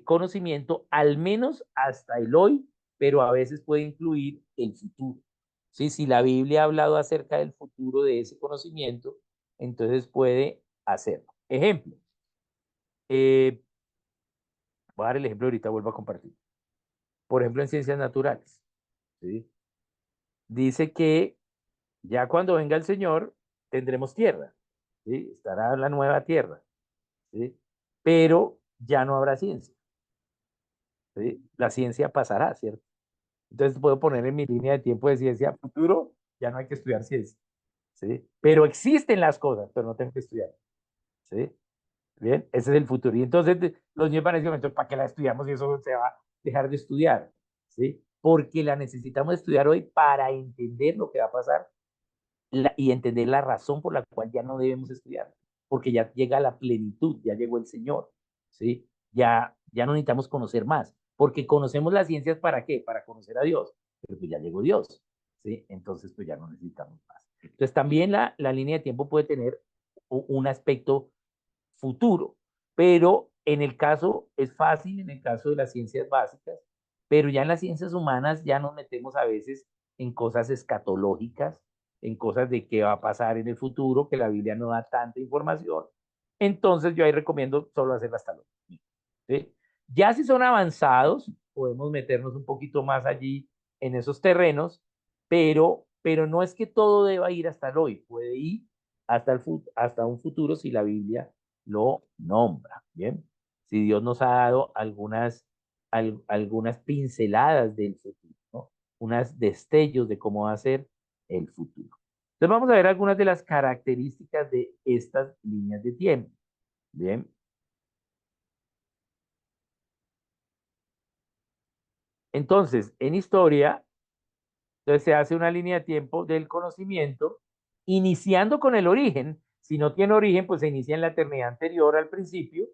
conocimiento, al menos hasta el hoy, pero a veces puede incluir el futuro. ¿Sí? Si la Biblia ha hablado acerca del futuro de ese conocimiento, entonces puede hacerlo. Ejemplo, eh, voy a dar el ejemplo ahorita, vuelvo a compartir. Por ejemplo, en ciencias naturales, ¿sí? Dice que ya cuando venga el Señor tendremos tierra, ¿sí? Estará la nueva tierra, ¿sí? Pero ya no habrá ciencia, ¿sí? La ciencia pasará, ¿cierto? Entonces puedo poner en mi línea de tiempo de ciencia futuro, ya no hay que estudiar ciencia, ¿sí? Pero existen las cosas, pero no tengo que estudiar, ¿sí? Bien, ese es el futuro. Y entonces los niños van a decir, entonces, ¿para qué la estudiamos y eso se va a dejar de estudiar? ¿Sí? Porque la necesitamos estudiar hoy para entender lo que va a pasar y entender la razón por la cual ya no debemos estudiar, porque ya llega la plenitud, ya llegó el Señor, ¿sí? Ya no necesitamos conocer más, porque conocemos las ciencias para qué, para conocer a Dios, pero pues ya llegó Dios, ¿sí? Entonces pues ya no necesitamos más. Entonces también la línea de tiempo puede tener un aspecto futuro, pero en el caso es fácil, en el caso de las ciencias básicas, pero ya en las ciencias humanas ya nos metemos a veces en cosas escatológicas, en cosas de qué va a pasar en el futuro, que la Biblia no da tanta información. Entonces yo ahí recomiendo solo hacer hasta los. ¿Sí? Ya si son avanzados, podemos meternos un poquito más allí en esos terrenos, pero no es que todo deba ir hasta el hoy, puede ir hasta un futuro si la Biblia lo nombra, ¿bien? Si Dios nos ha dado algunas pinceladas del futuro, ¿no? Unos destellos de cómo va a ser el futuro. Entonces vamos a ver algunas de las características de estas líneas de tiempo, ¿bien? Entonces, en historia, entonces se hace una línea de tiempo del conocimiento, iniciando con el origen. Si no tiene origen, pues se inicia en la eternidad anterior al principio,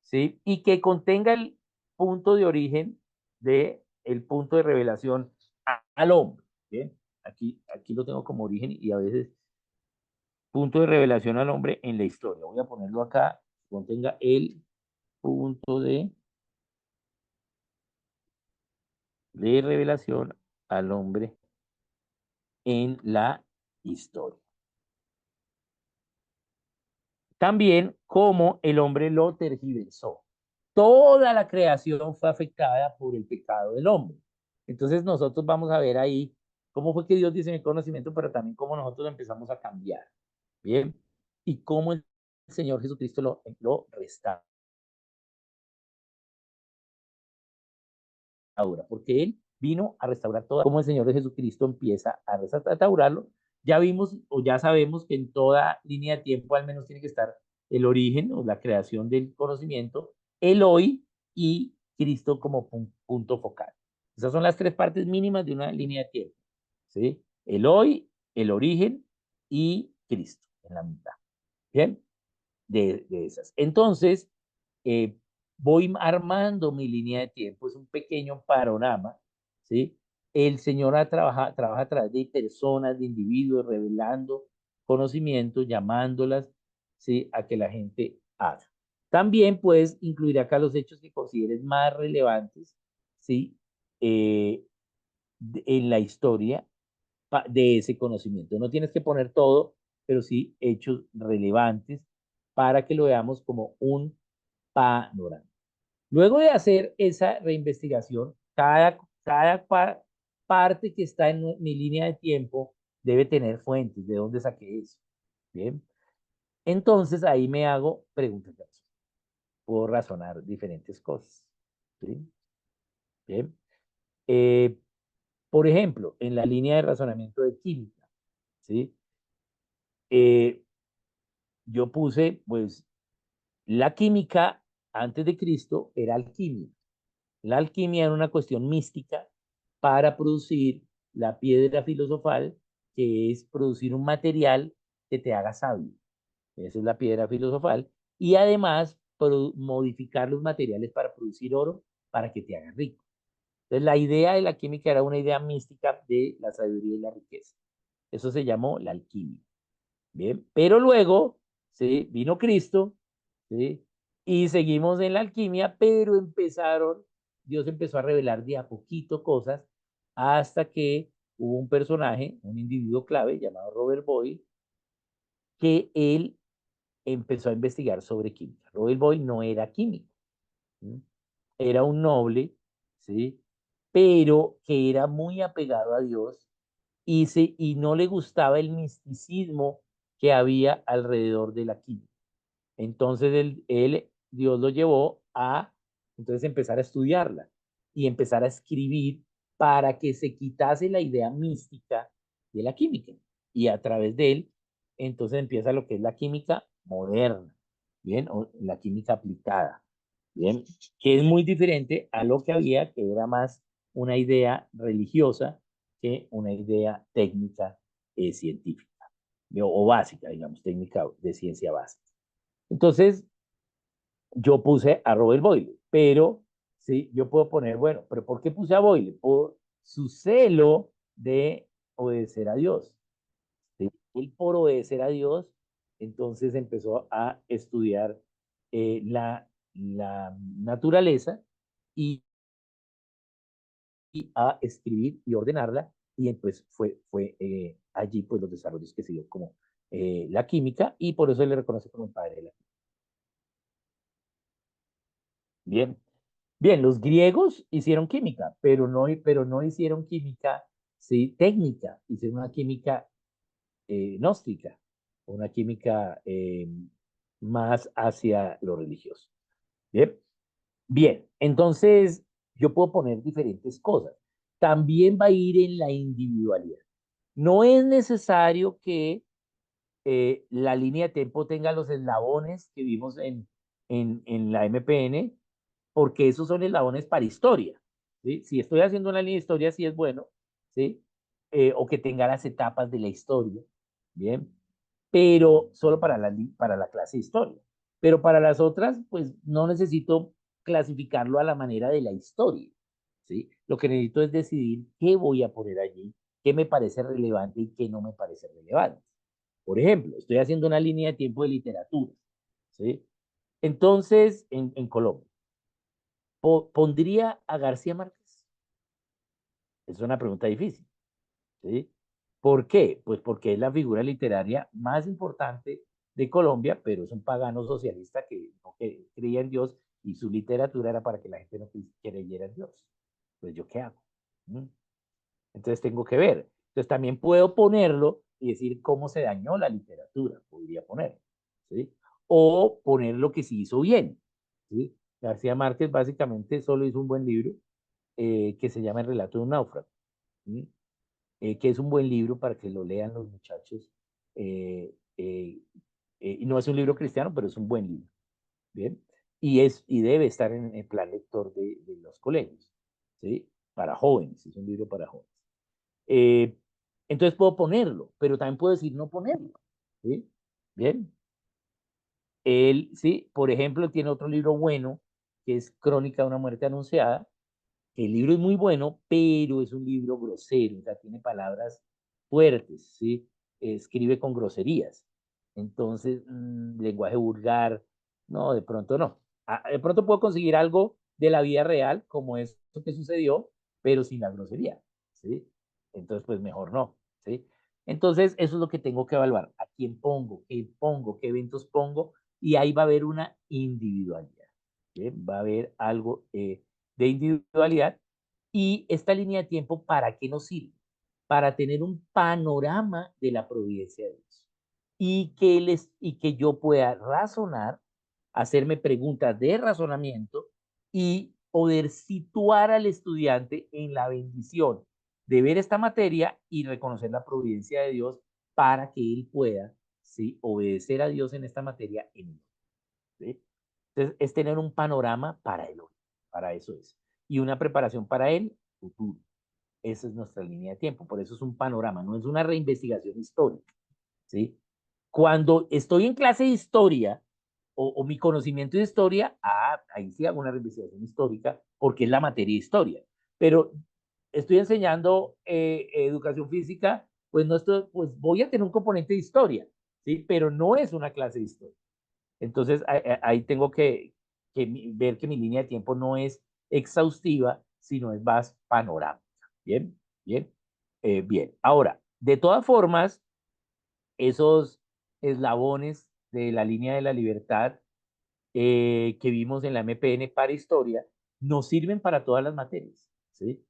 ¿sí? Y que contenga el punto de origen de el punto de revelación al hombre, ¿bien? Aquí lo tengo como origen y a veces punto de revelación al hombre en la historia. Voy a ponerlo acá, contenga el punto de revelación al hombre en la historia. También cómo el hombre lo tergiversó. Toda la creación fue afectada por el pecado del hombre. Entonces nosotros vamos a ver ahí cómo fue que Dios dice el conocimiento, pero también cómo nosotros empezamos a cambiar. Bien. Y cómo el Señor Jesucristo lo restaura. Porque Él vino a restaurar todo. Como el Señor Jesucristo empieza a restaurarlo, ya vimos o ya sabemos que en toda línea de tiempo al menos tiene que estar el origen o la creación del conocimiento, el hoy y Cristo como punto focal. Esas son las tres partes mínimas de una línea de tiempo, ¿sí? El hoy, el origen y Cristo en la mitad. ¿Bien? De esas. Entonces, eh, voy armando mi línea de tiempo, es un pequeño panorama, ¿sí? El Señor trabaja a través de personas, de individuos, revelando conocimiento, llamándolas, ¿sí? A que la gente haga. También puedes incluir acá los hechos que consideres más relevantes, ¿sí? Eh, en la historia de ese conocimiento. No tienes que poner todo, pero sí hechos relevantes para que lo veamos como un panorama. Luego de hacer esa reinvestigación, cada parte que está en mi línea de tiempo debe tener fuentes, de dónde saqué eso. Bien. Entonces ahí me hago preguntas. Puedo razonar diferentes cosas. ¿Sí? Bien. Eh, por ejemplo, en la línea de razonamiento de química, ¿sí? Eh, yo puse, pues, la química antes de Cristo era alquimia. La alquimia era una cuestión mística para producir la piedra filosofal, que es producir un material que te haga sabio. Esa es la piedra filosofal. Y además, modificar los materiales para producir oro para que te haga rico. Entonces, la idea de la química era una idea mística de la sabiduría y la riqueza. Eso se llamó la alquimia. Bien, pero luego, ¿sí? Vino Cristo, ¿sí? Y seguimos en la alquimia, pero Dios empezó a revelar de a poquito cosas hasta que hubo un personaje, un individuo clave llamado Robert Boyle, que él empezó a investigar sobre química. Robert Boyle no era químico, ¿sí? Era un noble, ¿sí? Pero que era muy apegado a Dios y no le gustaba el misticismo que había alrededor de la química. Entonces Dios lo llevó a entonces empezar a estudiarla y empezar a escribir para que se quitase la idea mística de la química. Y a través de él, entonces empieza lo que es la química moderna, ¿bien? O la química aplicada, ¿bien? Que es muy diferente a lo que había, que era más una idea religiosa que una idea técnica científica, o básica, digamos, técnica de ciencia básica. Entonces, yo puse a Robert Boyle, pero sí, yo puedo poner, bueno, pero ¿por qué puse a Boyle? Por su celo de obedecer a Dios. ¿Sí? Él por obedecer a Dios, entonces empezó a estudiar la naturaleza y, y a escribir y ordenarla, y entonces fue allí pues los desarrollos que se dio como la química, y por eso se le reconoce como el padre de la química. Bien. Bien, los griegos hicieron química, pero no hicieron química ¿sí? Técnica, y ser una química gnóstica, una química más hacia lo religioso. Bien, bien, entonces yo puedo poner diferentes cosas. También va a ir en la individualidad. No es necesario que la línea de tiempo tenga los eslabones que vimos en la MPN, porque esos son eslabones para historia. ¿Sí? Si estoy haciendo una línea de historia, sí es bueno, ¿sí? O que tenga las etapas de la historia, ¿bien? Pero solo para la clase de historia. Pero para las otras, pues no necesito clasificarlo a la manera de la historia, ¿sí? Lo que necesito es decidir qué voy a poner allí, qué me parece relevante y qué no me parece relevante. Por ejemplo, estoy haciendo una línea de tiempo de literatura, ¿sí? Entonces, en Colombia, ¿pondría a García Márquez? Es una pregunta difícil, ¿sí? ¿Por qué? Pues porque es la figura literaria más importante de Colombia, pero es un pagano socialista que no creía en Dios y su literatura era para que la gente no creyera en Dios. Pues yo qué hago. ¿Mm? Entonces tengo que ver. Entonces también puedo ponerlo y decir cómo se dañó la literatura, podría poner, ¿sí? O poner lo que sí hizo bien, ¿sí? García Márquez básicamente solo hizo un buen libro que se llama El relato de un náufrago, ¿sí? Que es un buen libro para que lo lean los muchachos. eh, eh, y no es un libro cristiano, pero es un buen libro, ¿bien? Y debe estar en el plan lector de los colegios, ¿sí? Para jóvenes, es un libro para jóvenes. Eh, entonces puedo ponerlo, pero también puedo decir no ponerlo, ¿sí? Bien. Él, sí, por ejemplo, tiene otro libro bueno, que es Crónica de una muerte anunciada. El libro es muy bueno, pero es un libro grosero, o sea, tiene palabras fuertes, ¿sí? Escribe con groserías. Entonces, lenguaje vulgar, no, de pronto no. De pronto puedo conseguir algo de la vida real, como esto que sucedió, pero sin la grosería, ¿sí? Entonces, pues mejor no, ¿sí? Entonces, eso es lo que tengo que evaluar. ¿A quién pongo, qué eventos pongo? Y ahí va a haber una individualidad, ¿sí? Va a haber algo de individualidad. Y esta línea de tiempo, ¿para qué nos sirve? Para tener un panorama de la providencia de Dios y que yo pueda razonar, hacerme preguntas de razonamiento y poder situar al estudiante en la bendición de ver esta materia y reconocer la providencia de Dios para que él pueda, ¿sí? Obedecer a Dios en esta materia en él, ¿sí? Entonces, es tener un panorama para el hoy, para eso es. Y una preparación para el futuro. Esa es nuestra línea de tiempo. Por eso es un panorama, no es una reinvestigación histórica, ¿sí? Cuando estoy en clase de historia o mi conocimiento de historia, ahí sí hago una reinvestigación histórica porque es la materia de historia. Pero estoy enseñando educación física, pues, no estoy, pues voy a tener un componente de historia, ¿sí? Pero no es una clase de historia. Entonces, ahí tengo que ver que mi línea de tiempo no es exhaustiva, sino es más panorámica. Bien, bien, bien. Ahora, de todas formas, esos eslabones de la línea de la libertad que vimos en la MPN para historia nos sirven para todas las materias, ¿sí?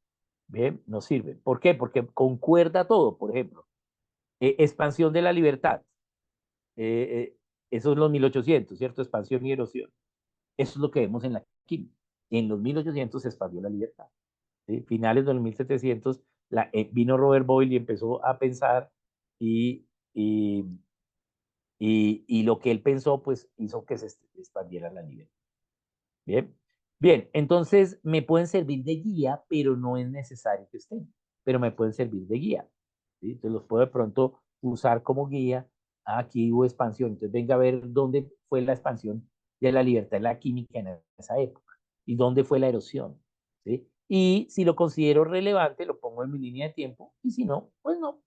Bien, nos sirven. ¿Por qué? Porque concuerda todo. Por ejemplo, expansión de la libertad. Eh, eh, eso es los 1800, ¿cierto? Expansión y erosión. Eso es lo que vemos en la química. En los 1800 se expandió la libertad. ¿Sí? Finales de los 1700 vino Robert Boyle y empezó a pensar y, y, y lo que él pensó pues hizo que se expandiera la libertad. Bien, bien, entonces me pueden servir de guía, pero no es necesario que estén, pero me pueden servir de guía. ¿Sí? Entonces los puedo de pronto usar como guía. Aquí hubo expansión, entonces venga a ver dónde fue la expansión de la libertad de la química en esa época y dónde fue la erosión. ¿Sí? Y si lo considero relevante, lo pongo en mi línea de tiempo y si no, pues no.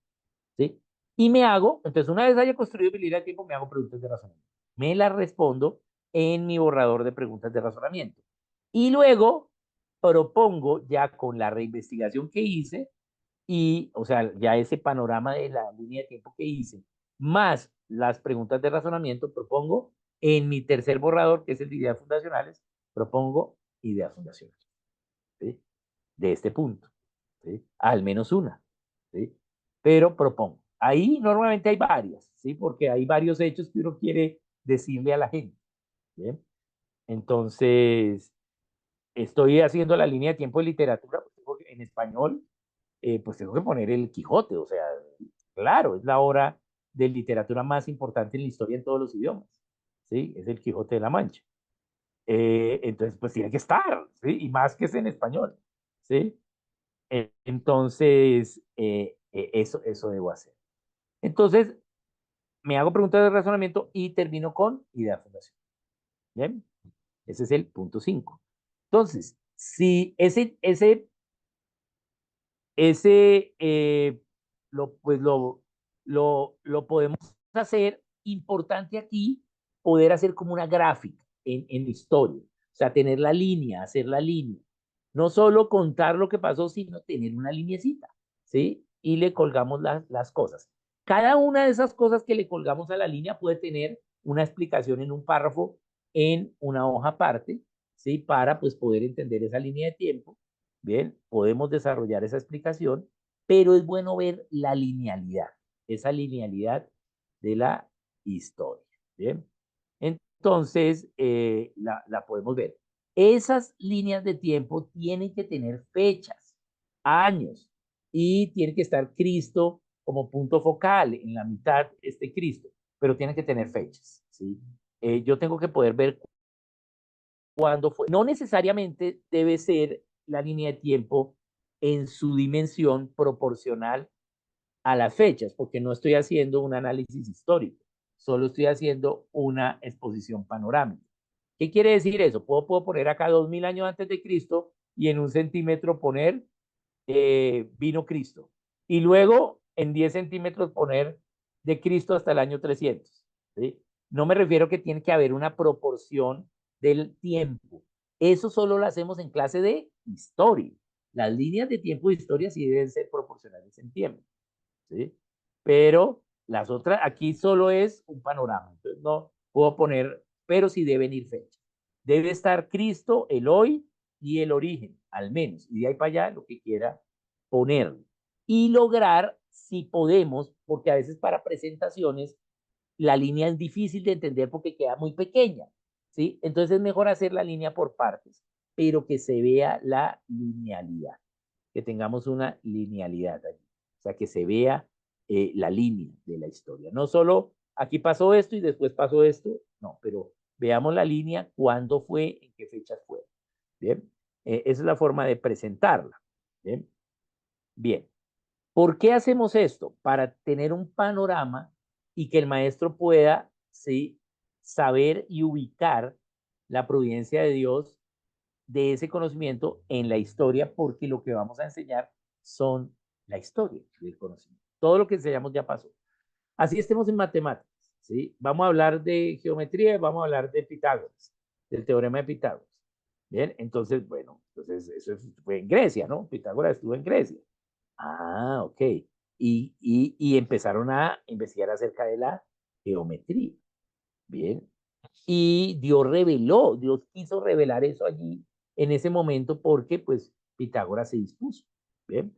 ¿Sí? Y me hago, entonces una vez haya construido mi línea de tiempo, me hago preguntas de razonamiento. Me las respondo en mi borrador de preguntas de razonamiento. Y luego propongo ya con la reinvestigación que hice y, o sea, ya ese panorama de la línea de tiempo que hice, más las preguntas de razonamiento, propongo en mi tercer borrador, que es el de ideas fundacionales, propongo ideas fundacionales, ¿sí? De este punto, ¿sí? Al menos una. ¿sí? Pero propongo. Ahí normalmente hay varias, ¿sí? Porque hay varios hechos que uno quiere decirle a la gente, ¿bien? Entonces, estoy haciendo la línea de tiempo de literatura, porque en español, pues tengo que poner el Quijote, o sea, claro, es la obra de literatura más importante en la historia en todos los idiomas, ¿sí? Es el Quijote de la Mancha. Entonces, pues tiene que estar, ¿sí? Y más que es en español, ¿sí? Entonces, eso debo hacer. Entonces, me hago preguntas de razonamiento y termino con idea de fundación. ¿Bien? Ese es el punto 5. Entonces, si ese pues lo podemos hacer, importante aquí, poder hacer como una gráfica en historia, o sea, tener la línea, hacer la línea, no solo contar lo que pasó, sino tener una linecita, ¿sí? Y le colgamos las cosas. Cada una de esas cosas que le colgamos a la línea puede tener una explicación en un párrafo, en una hoja aparte, ¿sí? Para pues poder entender esa línea de tiempo. Bien, podemos desarrollar esa explicación, pero es bueno ver la linealidad, esa linealidad de la historia. Bien, entonces la podemos ver. Esas líneas de tiempo tienen que tener fechas, años, y tiene que estar Cristo como punto focal, en la mitad este Cristo, pero tiene que tener fechas, ¿sí? Yo tengo que poder ver cuándo fue. No necesariamente debe ser la línea de tiempo en su dimensión proporcional a las fechas, porque no estoy haciendo un análisis histórico, solo estoy haciendo una exposición panorámica. ¿Qué quiere decir eso? Puedo poner acá 2000 años antes de Cristo y en un centímetro poner vino Cristo. Y luego en 10 centímetros poner de Cristo hasta el año 300. ¿Sí? No me refiero que tiene que haber una proporción del tiempo. Eso solo lo hacemos en clase de historia. Las líneas de tiempo de historia sí deben ser proporcionales en tiempo. ¿Sí? Pero las otras, aquí solo es un panorama. Entonces no puedo poner, pero sí deben ir fechas. Debe estar Cristo, el hoy y el origen, al menos. Y de ahí para allá lo que quiera ponerle. Y lograr, si podemos, porque a veces para presentaciones la línea es difícil de entender porque queda muy pequeña, ¿sí? Entonces es mejor hacer la línea por partes, pero que se vea la linealidad, que tengamos una linealidad allí, o sea, que se vea la línea de la historia. No solo aquí pasó esto y después pasó esto, no, pero veamos la línea, cuándo fue, en qué fechas fue. Bien, esa es la forma de presentarla. Bien, bien. ¿Por qué hacemos esto? Para tener un panorama y que el maestro pueda, ¿sí?, saber y ubicar la providencia de Dios de ese conocimiento en la historia, porque lo que vamos a enseñar son la historia del conocimiento. Todo lo que enseñamos ya pasó. Así estemos en matemáticas, ¿sí? Vamos a hablar de geometría, vamos a hablar de Pitágoras, del teorema de Pitágoras. Bien, entonces, bueno, entonces eso fue en Grecia, ¿no? Pitágoras estuvo en Grecia. Ah, ok. Y empezaron a investigar acerca de la geometría. Bien. Y Dios quiso revelar eso allí en ese momento porque pues Pitágoras se dispuso. Bien.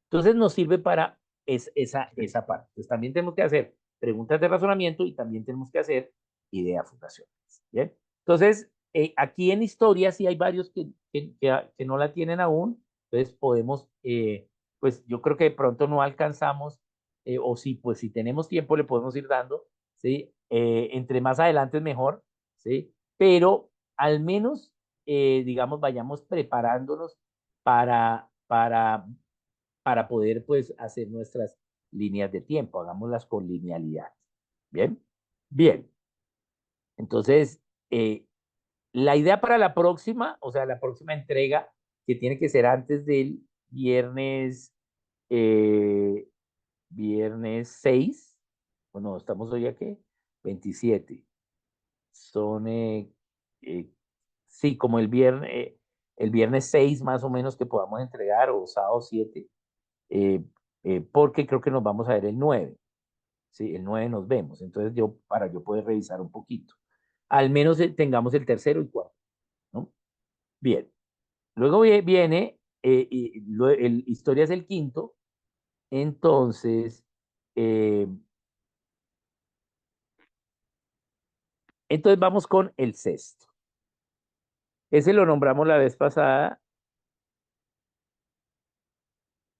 Entonces nos sirve para esa parte. Entonces también tenemos que hacer preguntas de razonamiento y también tenemos que hacer ideas fundacionales. Bien. Entonces, aquí en historia sí hay varios que no la tienen aún. Entonces podemos, pues yo creo que de pronto no alcanzamos, o si, pues si tenemos tiempo le podemos ir dando, ¿sí? Entre más adelante es mejor, ¿sí? Pero al menos, digamos, vayamos preparándonos para poder, pues, hacer nuestras líneas de tiempo, hagámoslas con linealidad. ¿Bien? Bien. Entonces, la idea para la próxima, o sea, la próxima entrega, que tiene que ser antes del viernes, eh, viernes 6, bueno, estamos hoy a qué, 27. Son, sí, como el viernes 6 más o menos que podamos entregar, o sábado 7, eh, porque creo que nos vamos a ver el 9. Sí, el 9 nos vemos. Entonces para yo poder revisar un poquito. Al menos tengamos el tercero y cuarto, ¿no? Bien. Luego viene, historia es el quinto, Entonces, eh, entonces vamos con el sexto. Ese lo nombramos la vez pasada,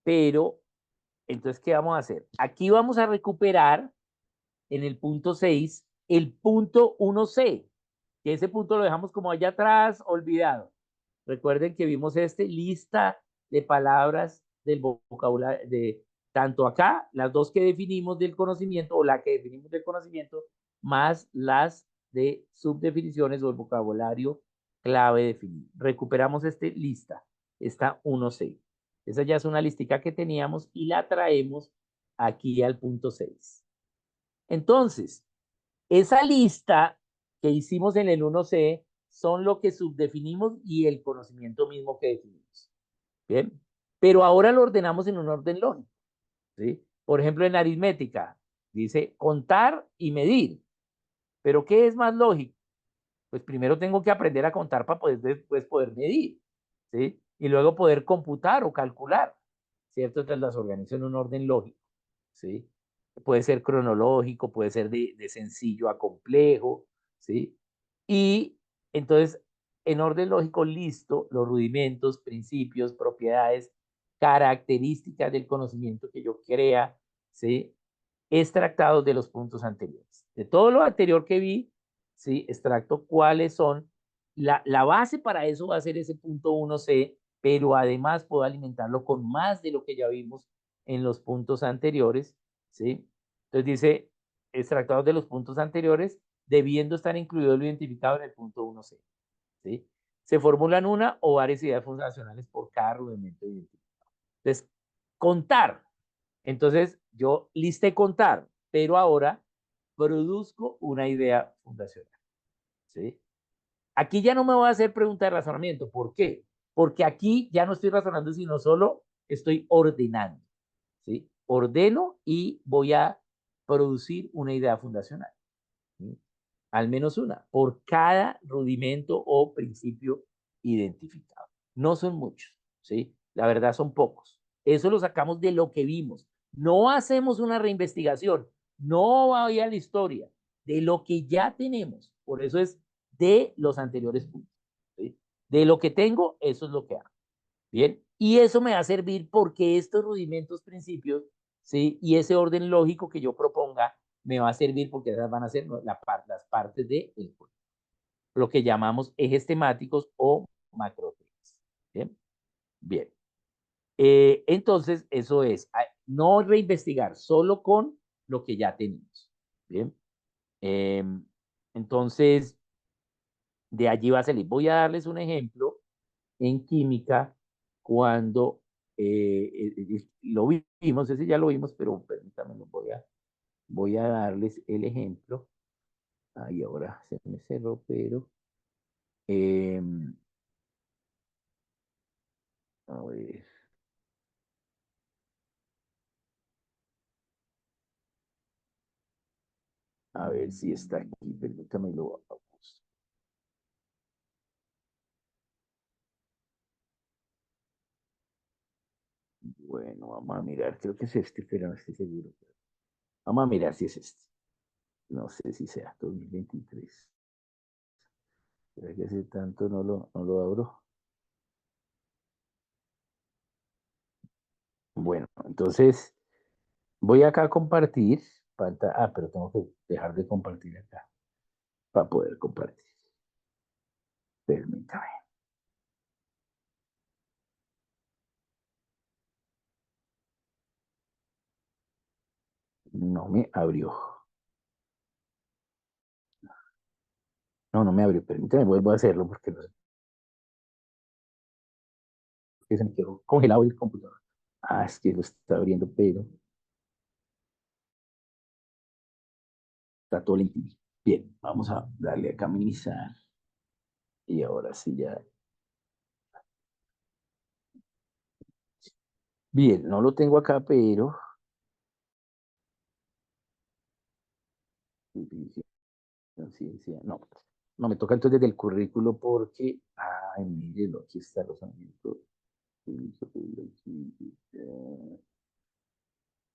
pero entonces, ¿qué vamos a hacer? Aquí vamos a recuperar en el punto 6 el punto 1C, que ese punto lo dejamos como allá atrás, olvidado. Recuerden que vimos lista de palabras del vocabulario, de tanto acá, las dos que definimos del conocimiento, o la que definimos del conocimiento, más las de subdefiniciones o el vocabulario clave definido. Recuperamos lista, esta 1C. Esa ya es una listica que teníamos y la traemos aquí al punto 6. Entonces, esa lista que hicimos en el 1C son lo que subdefinimos y el conocimiento mismo que definimos. Bien, pero ahora lo ordenamos en un orden lógico. ¿Sí? Por ejemplo, en aritmética, dice contar y medir. Pero ¿qué es más lógico? Pues primero tengo que aprender a contar para poder después poder medir. ¿Sí? Y luego poder computar o calcular. ¿Cierto? Entonces las organizo en un orden lógico. ¿Sí? Puede ser cronológico, puede ser de sencillo a complejo, ¿sí? Y entonces, en orden lógico, listo los rudimentos, principios, propiedades, características del conocimiento que yo crea, ¿sí? Extractados de los puntos anteriores. De todo lo anterior que vi, ¿sí? Extracto cuáles son. La base para eso va a ser ese punto 1C, pero además puedo alimentarlo con más de lo que ya vimos en los puntos anteriores, ¿sí? Entonces dice, extractados de los puntos anteriores, debiendo estar incluido lo identificado en el punto 1C, ¿sí? Se formulan una o varias ideas fundacionales por cada rudimento identificado. Entonces, contar. Entonces, yo listé contar, pero ahora produzco una idea fundacional, ¿sí? Aquí ya no me voy a hacer pregunta de razonamiento. ¿Por qué? Porque aquí ya no estoy razonando, sino solo estoy ordenando, ¿sí? Ordeno y voy a producir una idea fundacional, ¿sí? Al menos una, por cada rudimento o principio identificado. No son muchos, ¿sí? La verdad son pocos. Eso lo sacamos de lo que vimos. No hacemos una reinvestigación, no voy a la historia, de lo que ya tenemos. Por eso es de los anteriores puntos, ¿sí? De lo que tengo, eso es lo que hago. Bien, y eso me va a servir porque estos rudimentos, principios, ¿sí? Y ese orden lógico que yo proponga me va a servir porque esas van a ser las partes del juego, lo que llamamos ejes temáticos o macrotemas. Bien, bien. Entonces, eso es, no reinvestigar, solo con lo que ya tenemos. Bien. Eh, entonces, de allí va a salir. Voy a darles un ejemplo en química cuando lo vimos, ese ya lo vimos, pero permítanme, voy a darles el ejemplo. Ahí ahora se me cerró, pero eh, a ver, a ver si está aquí, permítame lo busco. Bueno, vamos a mirar, creo que es pero no estoy seguro. Vamos a mirar si es este. No sé si sea 2023. ¿Será que hace tanto no lo abro? Bueno, entonces voy acá a compartir pantalla. Ah, pero tengo que dejar de compartir acá para poder compartir. Permítame. No me abrió. No, no me abrió. Permítame, vuelvo a hacerlo porque no sé que se me quedó congelado el computador. Ah, es que lo está abriendo, pero está todo lento. Bien, vamos a darle a minimizar. Y ahora sí ya. Bien, no lo tengo acá, pero. Conciencia, no. No, me toca entonces del currículo porque. Ay, mírelo, aquí está los amigos.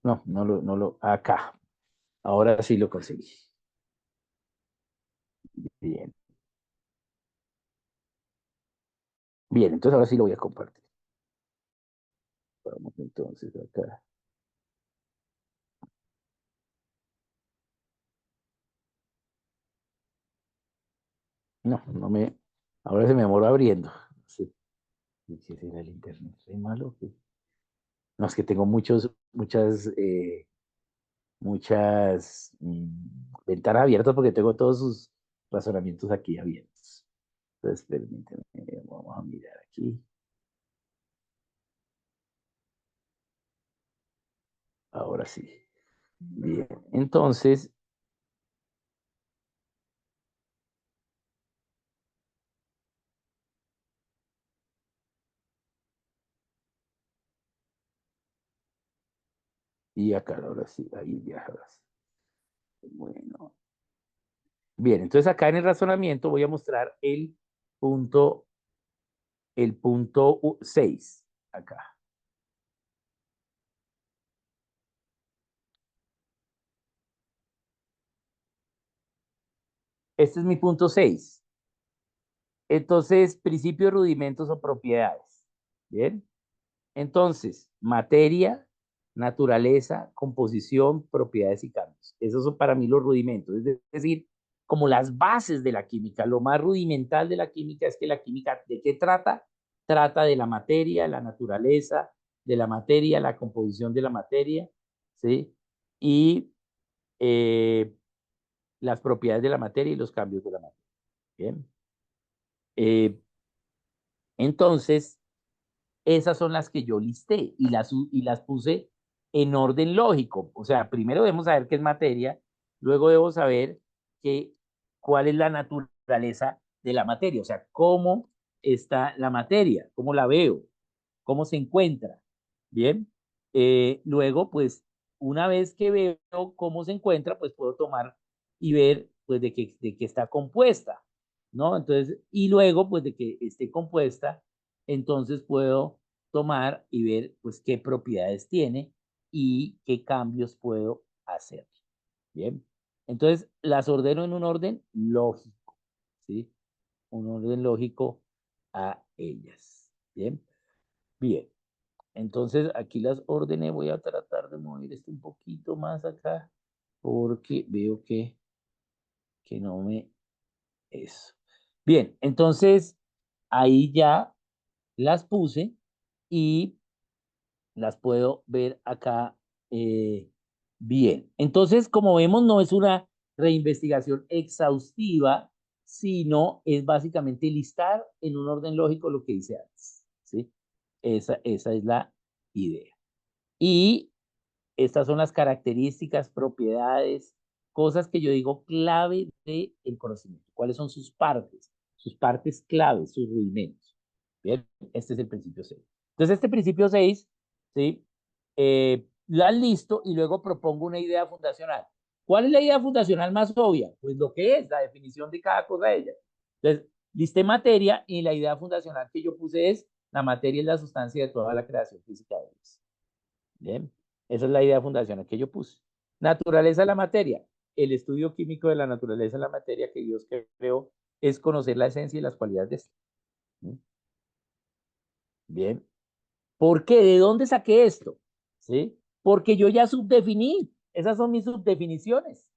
No, acá. Ahora sí lo conseguí. Bien. Bien, entonces ahora sí lo voy a compartir. Vamos entonces acá. No, no me. Ahora se me demoró abriendo. Sí. ¿Qué será el internet? ¿Es malo? ¿Qué? No, es que tengo muchas ventanas abiertas porque tengo todos sus razonamientos aquí abiertos. Entonces, permíteme, vamos a mirar aquí. Ahora sí. Bien. Entonces, y acá, ahora sí, ahí viajas. Bueno. Bien, entonces acá en el razonamiento voy a mostrar punto, el punto 6. Acá. Este es mi punto 6. Entonces, principios, rudimentos o propiedades. Bien. Entonces, materia, naturaleza, composición, propiedades y cambios. Esos son para mí los rudimentos, es decir, como las bases de la química. Lo más rudimental de la química es que la química, ¿de qué trata? Trata de la materia, la naturaleza de la materia, la composición de la materia, ¿sí? Y las propiedades de la materia y los cambios de la materia. Bien. Eh, entonces, esas son las que yo listé y las puse en orden lógico. O sea, primero debemos saber qué es materia, luego debo saber que, cuál es la naturaleza de la materia, o sea, cómo está la materia, cómo la veo, cómo se encuentra. Bien. Luego, pues, una vez que veo cómo se encuentra, pues puedo tomar y ver, pues, de qué está compuesta, ¿no? Entonces, y luego, pues, de que esté compuesta, entonces puedo tomar y ver, pues, qué propiedades tiene y qué cambios puedo hacer. Bien. Entonces, las ordeno en un orden lógico, ¿sí? Un orden lógico a ellas. Bien. Bien. Entonces, aquí las ordené, voy a tratar de mover esto un poquito más acá, porque veo que no me... Eso. Bien, entonces, ahí ya las puse y las puedo ver acá bien. Entonces, como vemos, no es una reinvestigación exhaustiva, sino es básicamente listar en un orden lógico lo que hice antes, ¿sí? Esa es la idea. Y estas son las características, propiedades, cosas que yo digo clave del conocimiento. ¿Cuáles son sus partes claves, sus rudimentos? Bien, este es el principio 6. Entonces, este principio 6, ¿sí? La listo y luego propongo una idea fundacional. ¿Cuál es la idea fundacional más obvia? Pues lo que es la definición de cada cosa de ellas. Entonces, listé materia y la idea fundacional que yo puse es la materia es la sustancia de toda la creación física de Dios. Bien, esa es la idea fundacional que yo puse. Naturaleza de la materia. El estudio químico de la naturaleza de la materia que Dios creó es conocer la esencia y las cualidades de esta. Bien. ¿Por qué? ¿De dónde saqué esto? ¿Sí? Porque yo ya subdefiní. Esas son mis subdefiniciones.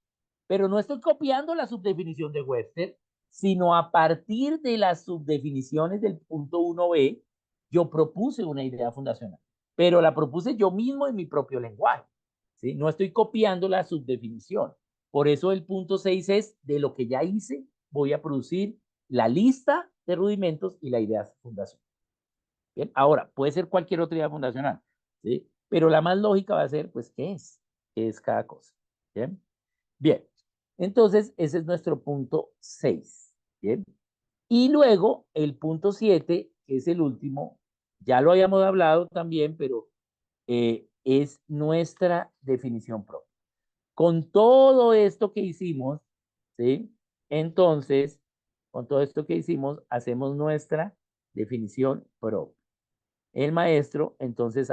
Pero no estoy copiando la subdefinición de Webster, sino a partir de las subdefiniciones del punto 1b, yo propuse una idea fundacional. Pero la propuse yo mismo en mi propio lenguaje. ¿Sí? No estoy copiando la subdefinición. Por eso el punto 6 es de lo que ya hice, voy a producir la lista de rudimentos y la idea fundacional. Bien, ahora, puede ser cualquier otra idea fundacional, ¿sí? Pero la más lógica va a ser, pues, ¿qué es? ¿Qué es cada cosa? Bien, bien. Entonces, ese es nuestro punto 6. Bien. Y luego, el punto 7, que es el último, ya lo habíamos hablado también, pero es nuestra definición propia. Con todo esto que hicimos, ¿sí? Entonces, con todo esto que hicimos, hacemos nuestra definición propia. El maestro entonces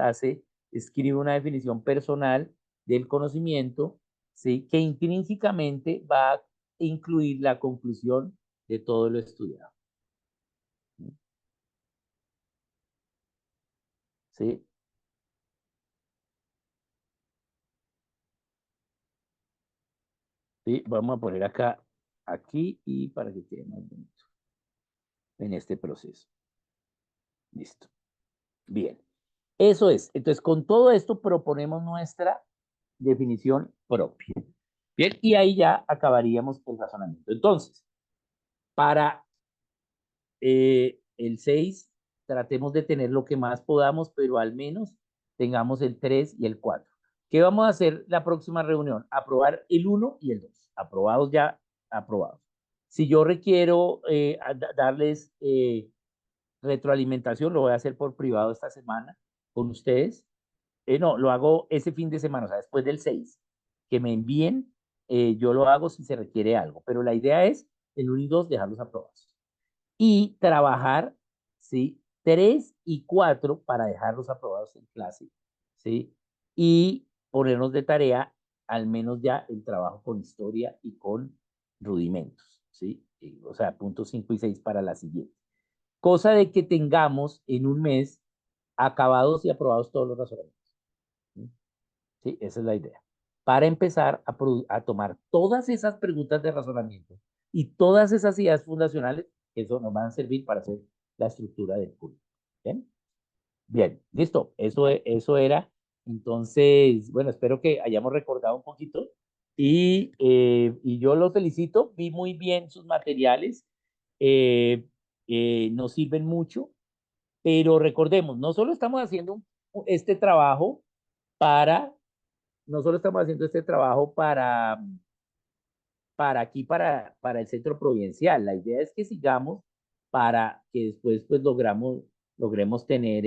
escribe una definición personal del conocimiento, ¿sí? Que intrínsecamente va a incluir la conclusión de todo lo estudiado. ¿Sí? ¿Sí? Vamos a poner acá, aquí y para que quede más bonito en este proceso. Listo. Bien. Eso es. Entonces, con todo esto proponemos nuestra definición propia. Bien, y ahí ya acabaríamos el razonamiento. Entonces, para el 6 tratemos de tener lo que más podamos, pero al menos tengamos el 3 y el 4. ¿Qué vamos a hacer la próxima reunión? Aprobar el uno y el 2. Aprobados ya, aprobados. Si yo requiero darles retroalimentación, lo voy a hacer por privado esta semana con ustedes. No, lo hago ese fin de semana, o sea, después del 6 que me envíen, yo lo hago si se requiere algo, pero la idea es el 1 y 2 dejarlos aprobados y trabajar, ¿sí? 3 y 4 para dejarlos aprobados en clase, ¿sí? Y ponernos de tarea al menos ya el trabajo con historia y con rudimentos, ¿sí? O sea, puntos 5 y 6 para la siguiente. Cosa de que tengamos en un mes acabados y aprobados todos los razonamientos. ¿Sí? ¿Sí? Esa es la idea. Para empezar a tomar todas esas preguntas de razonamiento y todas esas ideas fundacionales, eso nos van a servir para hacer la estructura del curso. ¿Bien? Bien, listo. Eso era. Entonces, bueno, espero que hayamos recordado un poquito y yo los felicito. Vi muy bien sus materiales. eh, nos sirven mucho, pero recordemos, no solo estamos haciendo este trabajo para no solo estamos haciendo este trabajo para aquí, para el centro provincial. La idea es que sigamos para que después pues logremos tener,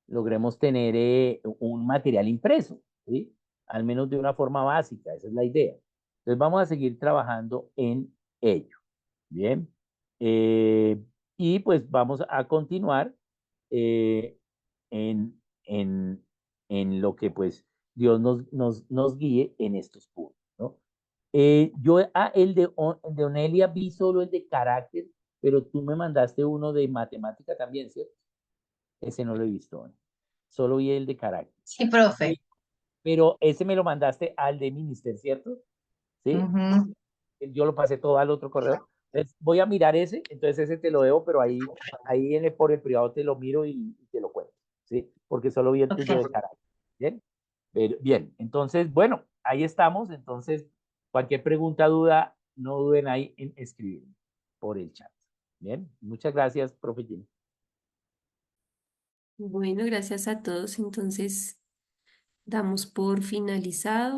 logremos tener un material impreso, ¿sí? Al menos de una forma básica, esa es la idea. Entonces vamos a seguir trabajando en ello. Bien. Eh, y pues vamos a continuar eh, en, en lo que pues Dios nos guíe en estos puntos, ¿no? Yo el de Onelia vi solo el de carácter, pero tú me mandaste uno de matemática también, ¿cierto? Ese no lo he visto, ¿no? Solo vi el de carácter. Sí, profe. Sí, pero ese me lo mandaste al de Minister, ¿cierto? Sí, Ujú. yo lo pasé todo al otro correo. Entonces, voy a mirar ese, entonces ese te lo debo, pero ahí por el privado te lo miro y te lo cuento, ¿sí? Porque solo vi el tuyo de Ok. carácter. Bien, bien, entonces, bueno, ahí estamos. Entonces, cualquier pregunta, duda, no duden ahí en escribir por el chat. Bien, muchas gracias, profe Gino. Bueno, gracias a todos. Entonces, damos por finalizado.